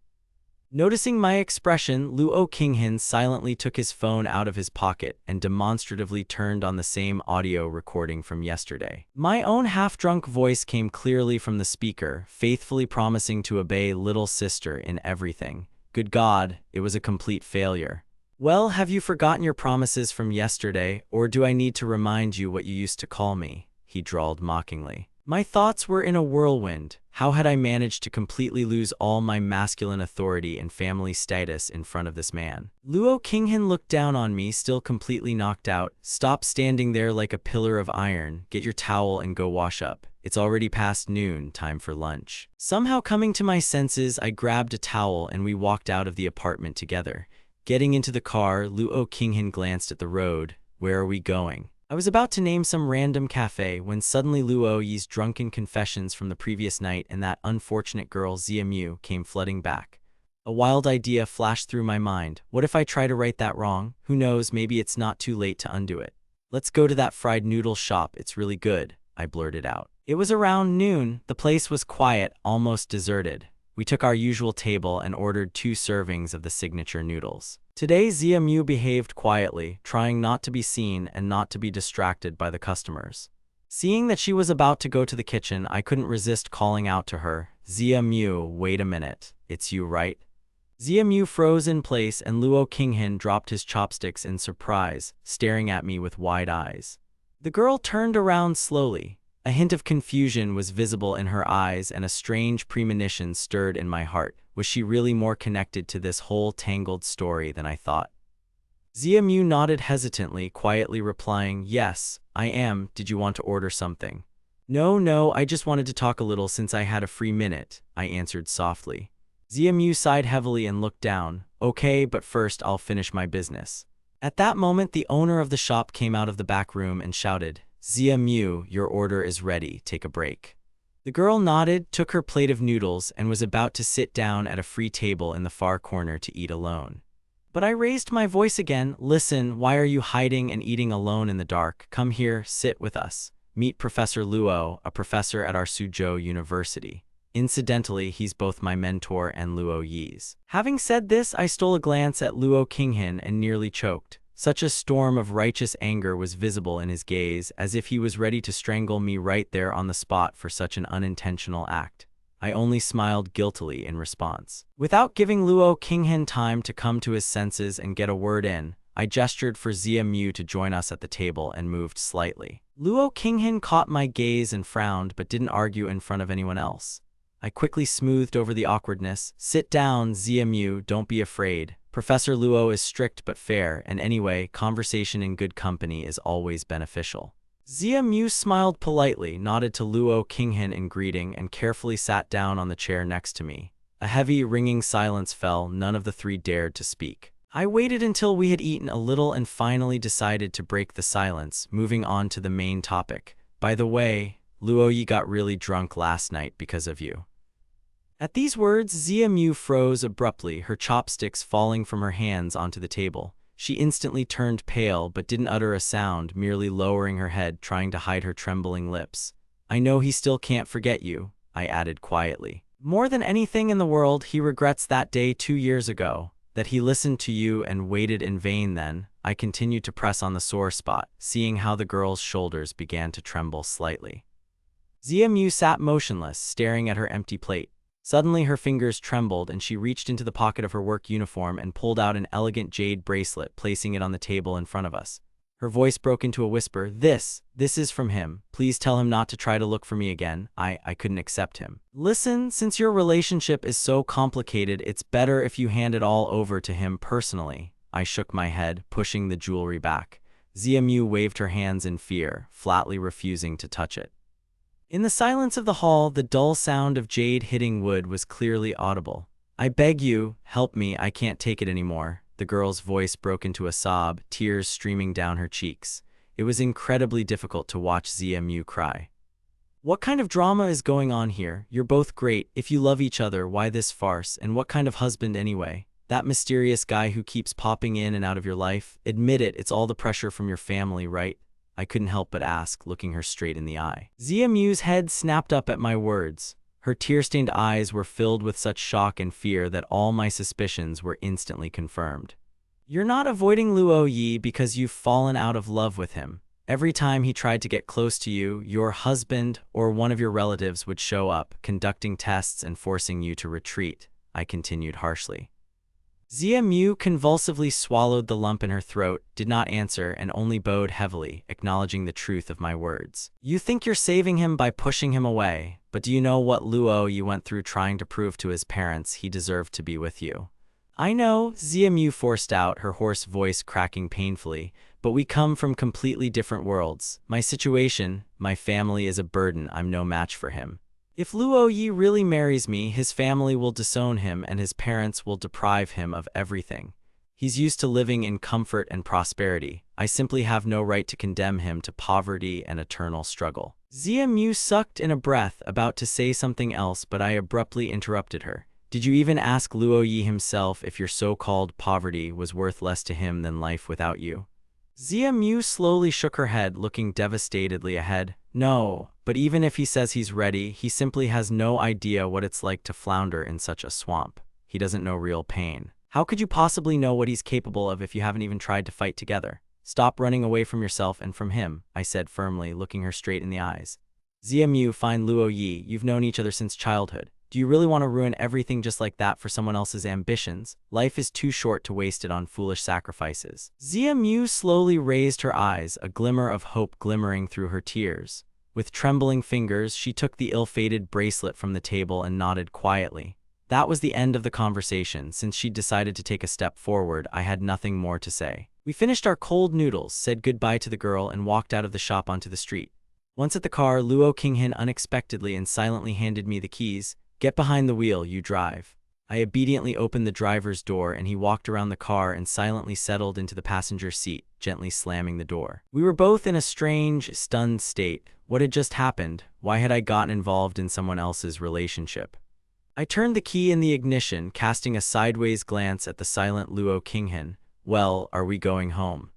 Noticing my expression, Luo Qinghan silently took his phone out of his pocket and demonstratively turned on the same audio recording from yesterday. My own half-drunk voice came clearly from the speaker, faithfully promising to obey little sister in everything. Good God, it was a complete failure. Well, have you forgotten your promises from yesterday, or do I need to remind you what you used to call me? He drawled mockingly. My thoughts were in a whirlwind. How had I managed to completely lose all my masculine authority and family status in front of this man? Luo Qinghan looked down on me, still completely knocked out. Stop standing there like a pillar of iron. Get your towel and go wash up. It's already past noon, time for lunch. Somehow coming to my senses, I grabbed a towel and we walked out of the apartment together. Getting into the car, Luo Qinghan glanced at the road. Where are we going? I was about to name some random cafe when suddenly Luo Yi's drunken confessions from the previous night and that unfortunate girl Ziamu came flooding back. A wild idea flashed through my mind. What if I try to right that wrong? Who knows, maybe it's not too late to undo it. Let's go to that fried noodle shop, it's really good, I blurted out. It was around noon. The place was quiet, almost deserted. We took our usual table and ordered 2 servings of the signature noodles. Today, Ziamu behaved quietly, trying not to be seen and not to be distracted by the customers. Seeing that she was about to go to the kitchen, I couldn't resist calling out to her, Ziamu, wait a minute, it's you, right? Ziamu froze in place and Luo Qinghan dropped his chopsticks in surprise, staring at me with wide eyes. The girl turned around slowly. A hint of confusion was visible in her eyes and a strange premonition stirred in my heart. Was she really more connected to this whole tangled story than I thought? Ziamu nodded hesitantly, quietly replying, yes, I am. Did you want to order something? No, I just wanted to talk a little since I had a free minute, I answered softly. Ziamu sighed heavily and looked down. Okay, but first I'll finish my business. At that moment, the owner of the shop came out of the back room and shouted, Ziamu, your order is ready, take a break. The girl nodded, took her plate of noodles, and was about to sit down at a free table in the far corner to eat alone. But I raised my voice again. Listen, why are you hiding and eating alone in the dark? Come here, sit with us. Meet Professor Luo, a professor at our Suzhou University. Incidentally, he's both my mentor and Luo Yi's. Having said this, I stole a glance at Luo Qinghan and nearly choked. Such a storm of righteous anger was visible in his gaze, as if he was ready to strangle me right there on the spot for such an unintentional act. I only smiled guiltily in response. Without giving Luo Qinghan time to come to his senses and get a word in, I gestured for Ziamu to join us at the table and moved slightly. Luo Qinghan caught my gaze and frowned but didn't argue in front of anyone else. I quickly smoothed over the awkwardness. Sit down, Ziamu, don't be afraid. Professor Luo is strict but fair, and anyway, conversation in good company is always beneficial. Ziamu smiled politely, nodded to Luo Qinghan in greeting, and carefully sat down on the chair next to me. A heavy, ringing silence fell. None of the 3 dared to speak. I waited until we had eaten a little and finally decided to break the silence, moving on to the main topic. By the way, Luo Yi got really drunk last night because of you. At these words, Ziamu froze abruptly, her chopsticks falling from her hands onto the table. She instantly turned pale but didn't utter a sound, merely lowering her head, trying to hide her trembling lips. I know he still can't forget you, I added quietly. More than anything in the world, he regrets that day 2 years ago, that he listened to you and waited in vain then. I continued to press on the sore spot, seeing how the girl's shoulders began to tremble slightly. Ziamu sat motionless, staring at her empty plate. Suddenly her fingers trembled and she reached into the pocket of her work uniform and pulled out an elegant jade bracelet, placing it on the table in front of us. Her voice broke into a whisper. This is from him. Please tell him not to try to look for me again. I couldn't accept him. Listen, since your relationship is so complicated, it's better if you hand it all over to him personally. I shook my head, pushing the jewelry back. Ziamu waved her hands in fear, flatly refusing to touch it. In the silence of the hall, the dull sound of jade hitting wood was clearly audible. I beg you, help me, I can't take it anymore. The girl's voice broke into a sob, tears streaming down her cheeks. It was incredibly difficult to watch ZMU cry. What kind of drama is going on here? You're both great. If you love each other, why this farce? And what kind of husband anyway? That mysterious guy who keeps popping in and out of your life? Admit it, it's all the pressure from your family, right? I couldn't help but ask, looking her straight in the eye. ZMU's head snapped up at my words. Her tear-stained eyes were filled with such shock and fear that all my suspicions were instantly confirmed. You're not avoiding Luo Yi because you've fallen out of love with him. Every time he tried to get close to you, your husband or one of your relatives would show up, conducting tests and forcing you to retreat, I continued harshly. ZMU convulsively swallowed the lump in her throat, did not answer, and only bowed heavily, acknowledging the truth of my words. You think you're saving him by pushing him away, but do you know what Luo Yi went through trying to prove to his parents he deserved to be with you? I know, ZMU forced out, her hoarse voice cracking painfully, but we come from completely different worlds. My situation, my family is a burden. I'm no match for him. If Luo Yi really marries me, his family will disown him and his parents will deprive him of everything. He's used to living in comfort and prosperity. I simply have no right to condemn him to poverty and eternal struggle. ZMU sucked in a breath, about to say something else, but I abruptly interrupted her. Did you even ask Luo Yi himself if your so-called poverty was worth less to him than life without you? ZMU slowly shook her head, looking devastatedly ahead. No, but even if he says he's ready, he simply has no idea what it's like to flounder in such a swamp. He doesn't know real pain. How could you possibly know what he's capable of if you haven't even tried to fight together? Stop running away from yourself and from him, I said firmly, looking her straight in the eyes. ZMU, find Luo Yi. You've known each other since childhood. Do you really want to ruin everything just like that for someone else's ambitions? Life is too short to waste it on foolish sacrifices. ZMU slowly raised her eyes, a glimmer of hope glimmering through her tears. With trembling fingers, she took the ill-fated bracelet from the table and nodded quietly. That was the end of the conversation. Since she'd decided to take a step forward, I had nothing more to say. We finished our cold noodles, said goodbye to the girl, and walked out of the shop onto the street. Once at the car, Luo Qinghan unexpectedly and silently handed me the keys. Get behind the wheel, you drive. I obediently opened the driver's door and he walked around the car and silently settled into the passenger seat, gently slamming the door. We were both in a strange, stunned state. What had just happened? Why had I gotten involved in someone else's relationship? I turned the key in the ignition, casting a sideways glance at the silent Luo Qinghan. Well, are we going home?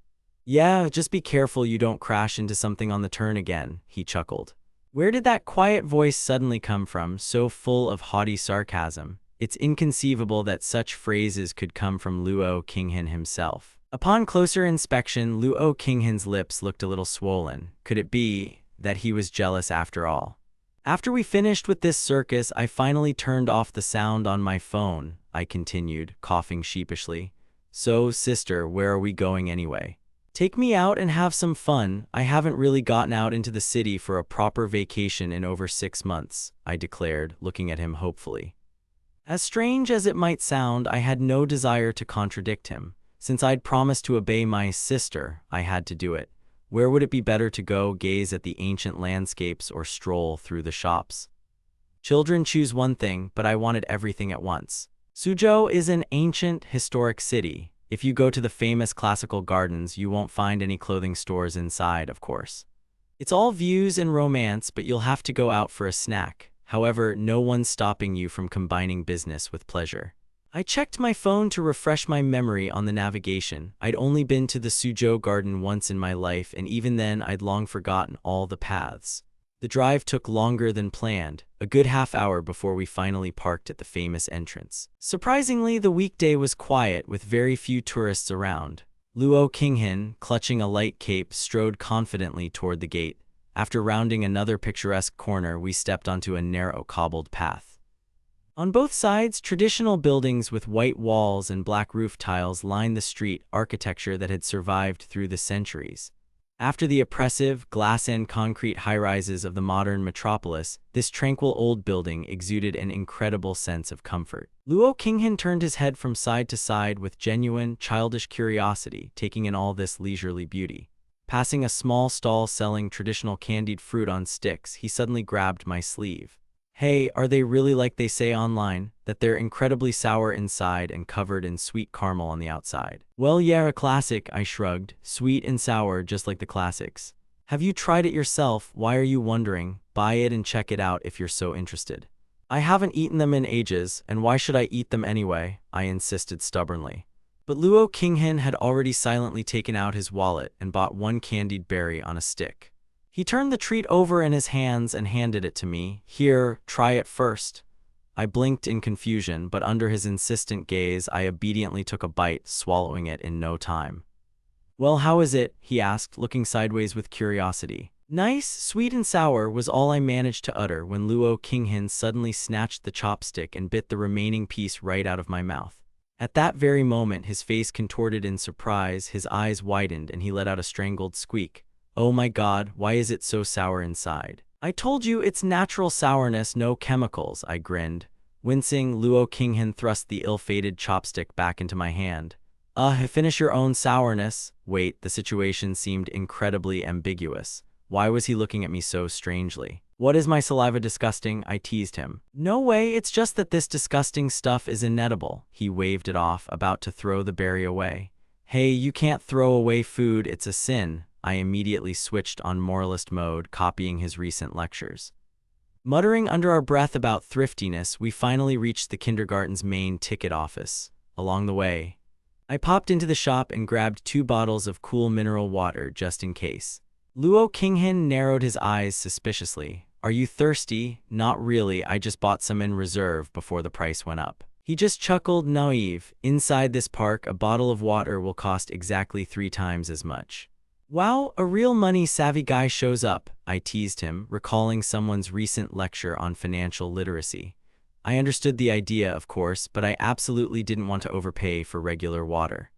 Yeah, just be careful you don't crash into something on the turn again, he chuckled. Where did that quiet voice suddenly come from, so full of haughty sarcasm? It's inconceivable that such phrases could come from Luo Qinghan himself. Upon closer inspection, Luo Qinghan's lips looked a little swollen. Could it be that he was jealous after all? After we finished with this circus, I finally turned off the sound on my phone, I continued, coughing sheepishly. So, sister, where are we going anyway? Take me out and have some fun. I haven't really gotten out into the city for a proper vacation in over 6 months, I declared, looking at him hopefully. As strange as it might sound, I had no desire to contradict him. Since I'd promised to obey my sister, I had to do it. Where would it be better to go, gaze at the ancient landscapes or stroll through the shops? Children choose one thing, but I wanted everything at once. Suzhou is an ancient, historic city. If you go to the famous classical gardens, you won't find any clothing stores inside, of course. It's all views and romance, but you'll have to go out for a snack. However, no one's stopping you from combining business with pleasure. I checked my phone to refresh my memory on the navigation. I'd only been to the Suzhou garden once in my life, and even then I'd long forgotten all the paths. The drive took longer than planned, a good half-hour before we finally parked at the famous entrance. Surprisingly, the weekday was quiet, with very few tourists around. Luo Qinghan, clutching a light cape, strode confidently toward the gate. After rounding another picturesque corner, we stepped onto a narrow cobbled path. On both sides, traditional buildings with white walls and black roof tiles lined the street, architecture that had survived through the centuries. After the oppressive, glass and concrete high-rises of the modern metropolis, this tranquil old building exuded an incredible sense of comfort. Luo Qinghan turned his head from side to side with genuine, childish curiosity, taking in all this leisurely beauty. Passing a small stall selling traditional candied fruit on sticks, he suddenly grabbed my sleeve. Hey, are they really like they say online, that they're incredibly sour inside and covered in sweet caramel on the outside? Well, yeah, a classic, I shrugged. Sweet and sour, just like the classics. Have you tried it yourself? Why are you wondering? Buy it and check it out if you're so interested. I haven't eaten them in ages, and why should I eat them anyway? I insisted stubbornly. But Luo Qinghen had already silently taken out his wallet and bought one candied berry on a stick. He turned the treat over in his hands and handed it to me. Here, try it first. I blinked in confusion, but under his insistent gaze, I obediently took a bite, swallowing it in no time. Well, how is it? He asked, looking sideways with curiosity. Nice, sweet and sour was all I managed to utter when Luo Qinghen suddenly snatched the chopstick and bit the remaining piece right out of my mouth. At that very moment, his face contorted in surprise, his eyes widened, and he let out a strangled squeak. Oh my God, why is it so sour inside? I told you it's natural sourness, no chemicals, I grinned. Wincing, Luo Qinghen thrust the ill-fated chopstick back into my hand. Finish your own sourness. Wait, the situation seemed incredibly ambiguous. Why was he looking at me so strangely? What is my saliva disgusting? I teased him. No way, it's just that this disgusting stuff is inedible. He waved it off, about to throw the berry away. Hey, you can't throw away food, it's a sin. I immediately switched on moralist mode, copying his recent lectures. Muttering under our breath about thriftiness, we finally reached the kindergarten's main ticket office. Along the way, I popped into the shop and grabbed 2 bottles of cool mineral water just in case. Luo Qinghen narrowed his eyes suspiciously. Are you thirsty? Not really, I just bought some in reserve before the price went up. He just chuckled, naive. Inside this park, a bottle of water will cost exactly 3 times as much. Wow, a real money-savvy guy shows up, I teased him, recalling someone's recent lecture on financial literacy. I understood the idea, of course, but I absolutely didn't want to overpay for regular water.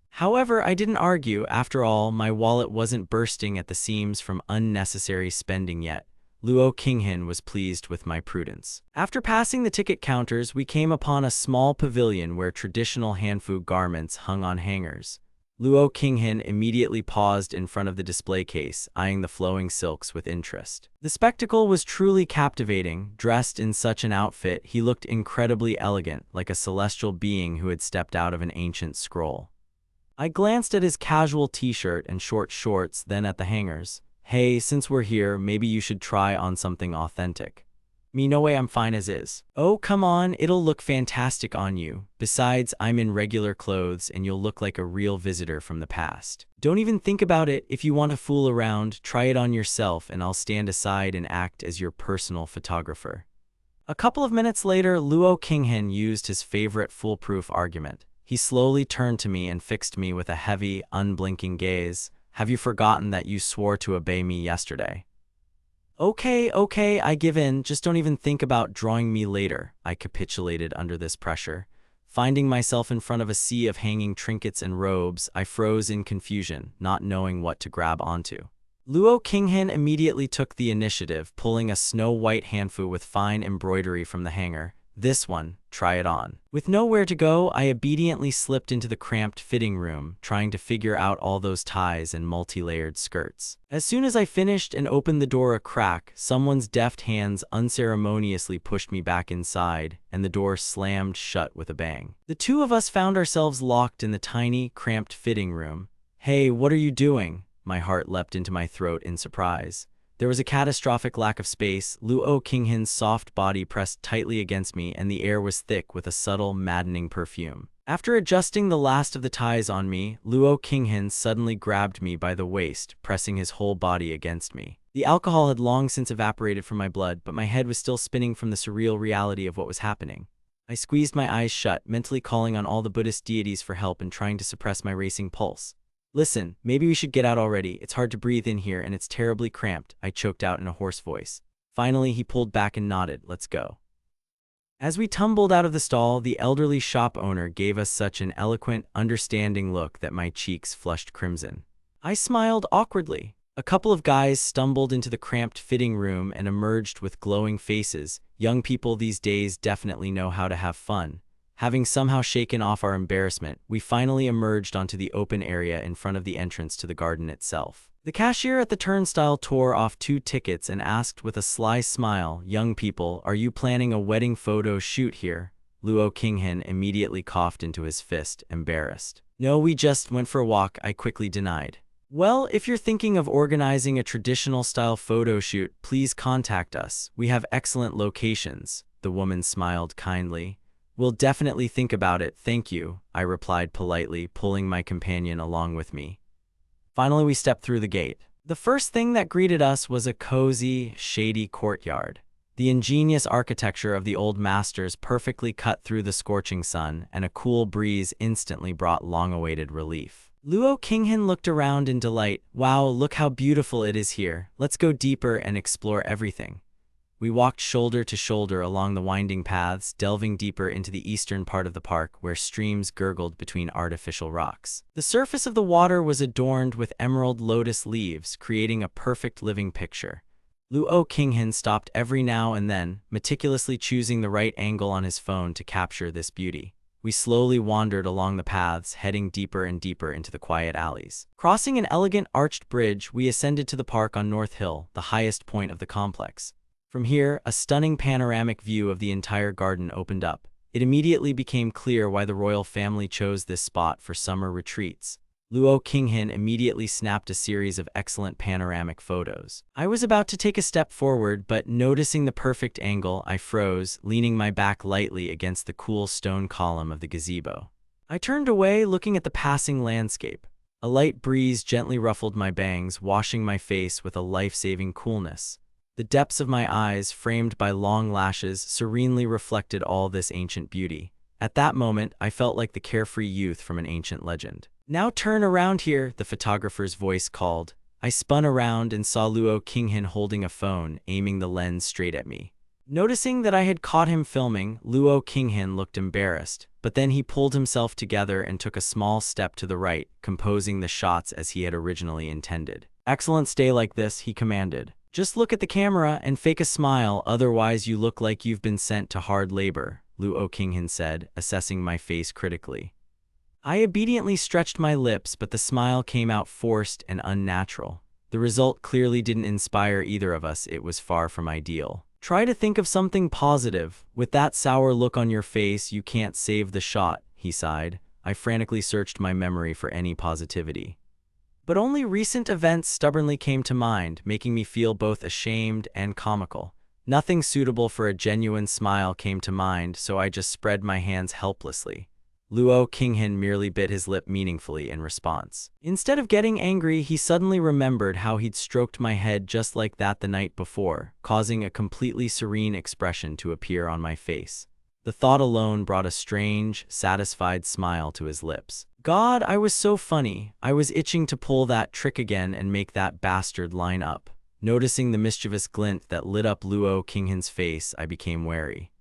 However, I didn't argue. After all, my wallet wasn't bursting at the seams from unnecessary spending yet. Luo Qinghen was pleased with my prudence. After passing the ticket counters, we came upon a small pavilion where traditional Hanfu garments hung on hangers. Luo Qinghen immediately paused in front of the display case, eyeing the flowing silks with interest. The spectacle was truly captivating. Dressed in such an outfit, he looked incredibly elegant, like a celestial being who had stepped out of an ancient scroll. I glanced at his casual t-shirt and short shorts, then at the hangers. Hey, since we're here, maybe you should try on something authentic. Me, no way, I'm fine as is. Oh, come on, it'll look fantastic on you. Besides, I'm in regular clothes and you'll look like a real visitor from the past. Don't even think about it. If you want to fool around, try it on yourself and I'll stand aside and act as your personal photographer. A couple of minutes later, Luo Qinghen used his favorite foolproof argument. He slowly turned to me and fixed me with a heavy, unblinking gaze. Have you forgotten that you swore to obey me yesterday? Okay, I give in. Just don't even think about drawing me later. I capitulated under this pressure. Finding myself in front of a sea of hanging trinkets and robes, I froze in confusion, not knowing what to grab onto. Luo Qinghen immediately took the initiative, pulling a snow-white hanfu with fine embroidery from the hanger. This one, try it on. With nowhere to go, I obediently slipped into the cramped fitting room, trying to figure out all those ties and multi-layered skirts. As soon as I finished and opened the door a crack, someone's deft hands unceremoniously pushed me back inside, and the door slammed shut with a bang. The 2 of us found ourselves locked in the tiny, cramped fitting room. Hey, what are you doing? My heart leapt into my throat in surprise. There was a catastrophic lack of space. Luo Qinghen's soft body pressed tightly against me, and the air was thick with a subtle, maddening perfume. After adjusting the last of the ties on me, Luo Qinghen suddenly grabbed me by the waist, pressing his whole body against me. The alcohol had long since evaporated from my blood, but my head was still spinning from the surreal reality of what was happening. I squeezed my eyes shut, mentally calling on all the Buddhist deities for help and trying to suppress my racing pulse. Listen, maybe we should get out already. It's hard to breathe in here and it's terribly cramped, I choked out in a hoarse voice. Finally, he pulled back and nodded. Let's go. As we tumbled out of the stall, the elderly shop owner gave us such an eloquent, understanding look that my cheeks flushed crimson. I smiled awkwardly. A couple of guys stumbled into the cramped fitting room and emerged with glowing faces. Young people these days definitely know how to have fun. Having somehow shaken off our embarrassment, we finally emerged onto the open area in front of the entrance to the garden itself. The cashier at the turnstile tore off 2 tickets and asked with a sly smile, "Young people, are you planning a wedding photo shoot here?" Luo Qinghan immediately coughed into his fist, embarrassed. "No, we just went for a walk," I quickly denied. "Well, if you're thinking of organizing a traditional-style photo shoot, please contact us. We have excellent locations." The woman smiled kindly. "We'll definitely think about it, thank you," I replied politely, pulling my companion along with me. Finally, we stepped through the gate. The first thing that greeted us was a cozy, shady courtyard. The ingenious architecture of the old masters perfectly cut through the scorching sun, and a cool breeze instantly brought long-awaited relief. Luo Qinghan looked around in delight. "Wow, look how beautiful it is here. Let's go deeper and explore everything." We walked shoulder to shoulder along the winding paths, delving deeper into the eastern part of the park, where streams gurgled between artificial rocks. The surface of the water was adorned with emerald lotus leaves, creating a perfect living picture. Luo Qinghan stopped every now and then, meticulously choosing the right angle on his phone to capture this beauty. We slowly wandered along the paths, heading deeper and deeper into the quiet alleys. Crossing an elegant arched bridge, we ascended to the park on North Hill, the highest point of the complex. From here, a stunning panoramic view of the entire garden opened up. It immediately became clear why the royal family chose this spot for summer retreats. Luo Qinghan immediately snapped a series of excellent panoramic photos. I was about to take a step forward, but noticing the perfect angle, I froze, leaning my back lightly against the cool stone column of the gazebo. I turned away, looking at the passing landscape. A light breeze gently ruffled my bangs, washing my face with a life-saving coolness. The depths of my eyes, framed by long lashes, serenely reflected all this ancient beauty. At that moment, I felt like the carefree youth from an ancient legend. "Now turn around here," the photographer's voice called. I spun around and saw Luo Qinghan holding a phone, aiming the lens straight at me. Noticing that I had caught him filming, Luo Qinghan looked embarrassed, but then he pulled himself together and took a small step to the right, composing the shots as he had originally intended. "Excellent, stay like this," he commanded. "Just look at the camera and fake a smile, otherwise you look like you've been sent to hard labor," Luo Qinghan said, assessing my face critically. I obediently stretched my lips, but the smile came out forced and unnatural. The result clearly didn't inspire either of us. It was far from ideal. "Try to think of something positive. With that sour look on your face, you can't save the shot," he sighed. I frantically searched my memory for any positivity. But only recent events stubbornly came to mind, making me feel both ashamed and comical. Nothing suitable for a genuine smile came to mind, so I just spread my hands helplessly. Luo Qinghan merely bit his lip meaningfully in response. Instead of getting angry, he suddenly remembered how he'd stroked my head just like that the night before, causing a completely serene expression to appear on my face. The thought alone brought a strange, satisfied smile to his lips. God, I was so funny. I was itching to pull that trick again and make that bastard line up. Noticing the mischievous glint that lit up Luo Qinghan's face, I became wary.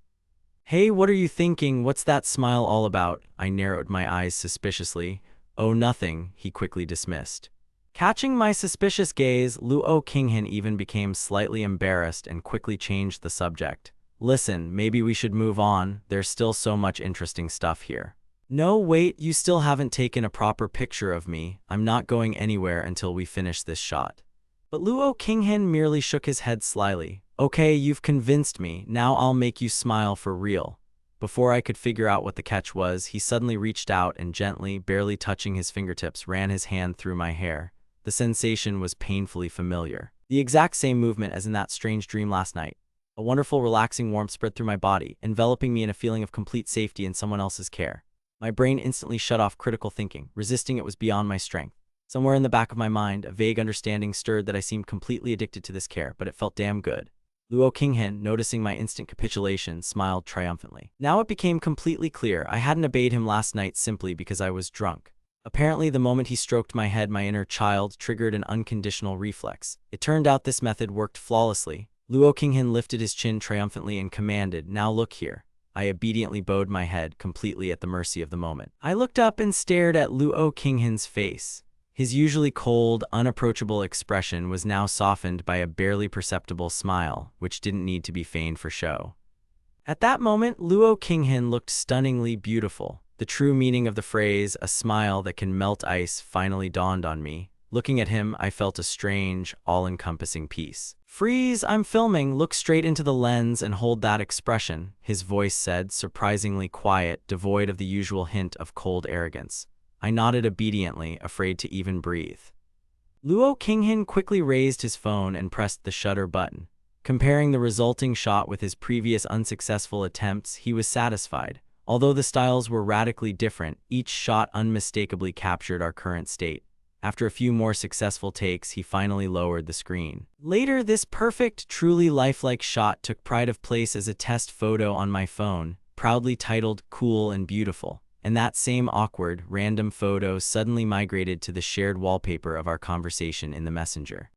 "Hey, what are you thinking? What's that smile all about?" I narrowed my eyes suspiciously. "Oh, nothing," he quickly dismissed. Catching my suspicious gaze, Luo Qinghan even became slightly embarrassed and quickly changed the subject. "Listen, maybe we should move on. There's still so much interesting stuff here." "No, wait, you still haven't taken a proper picture of me. I'm not going anywhere until we finish this shot." But Luo Qinghan merely shook his head slyly. "Okay, you've convinced me. Now I'll make you smile for real." Before I could figure out what the catch was, he suddenly reached out and gently, barely touching his fingertips, ran his hand through my hair. The sensation was painfully familiar. The exact same movement as in that strange dream last night. A wonderful, relaxing warmth spread through my body, enveloping me in a feeling of complete safety in someone else's care. My brain instantly shut off critical thinking. Resisting it was beyond my strength. Somewhere in the back of my mind, a vague understanding stirred that I seemed completely addicted to this care, but it felt damn good. Luo Qinghan, noticing my instant capitulation, smiled triumphantly. Now it became completely clear I hadn't obeyed him last night simply because I was drunk. Apparently, the moment he stroked my head, my inner child triggered an unconditional reflex. It turned out this method worked flawlessly. Luo Qinghan lifted his chin triumphantly and commanded, "Now look here." I obediently bowed my head, completely at the mercy of the moment. I looked up and stared at Luo Qinghan's face. His usually cold, unapproachable expression was now softened by a barely perceptible smile, which didn't need to be feigned for show. At that moment, Luo Qinghan looked stunningly beautiful. The true meaning of the phrase, a smile that can melt ice, finally dawned on me. Looking at him, I felt a strange, all-encompassing peace. "Freeze, I'm filming. Look straight into the lens and hold that expression," his voice said, surprisingly quiet, devoid of the usual hint of cold arrogance. I nodded obediently, afraid to even breathe. Luo Qinghan quickly raised his phone and pressed the shutter button. Comparing the resulting shot with his previous unsuccessful attempts, he was satisfied. Although the styles were radically different, each shot unmistakably captured our current state. After a few more successful takes, he finally lowered the screen. Later, this perfect, truly lifelike shot took pride of place as a test photo on my phone, proudly titled "Cool and Beautiful." And that same awkward, random photo suddenly migrated to the shared wallpaper of our conversation in the messenger.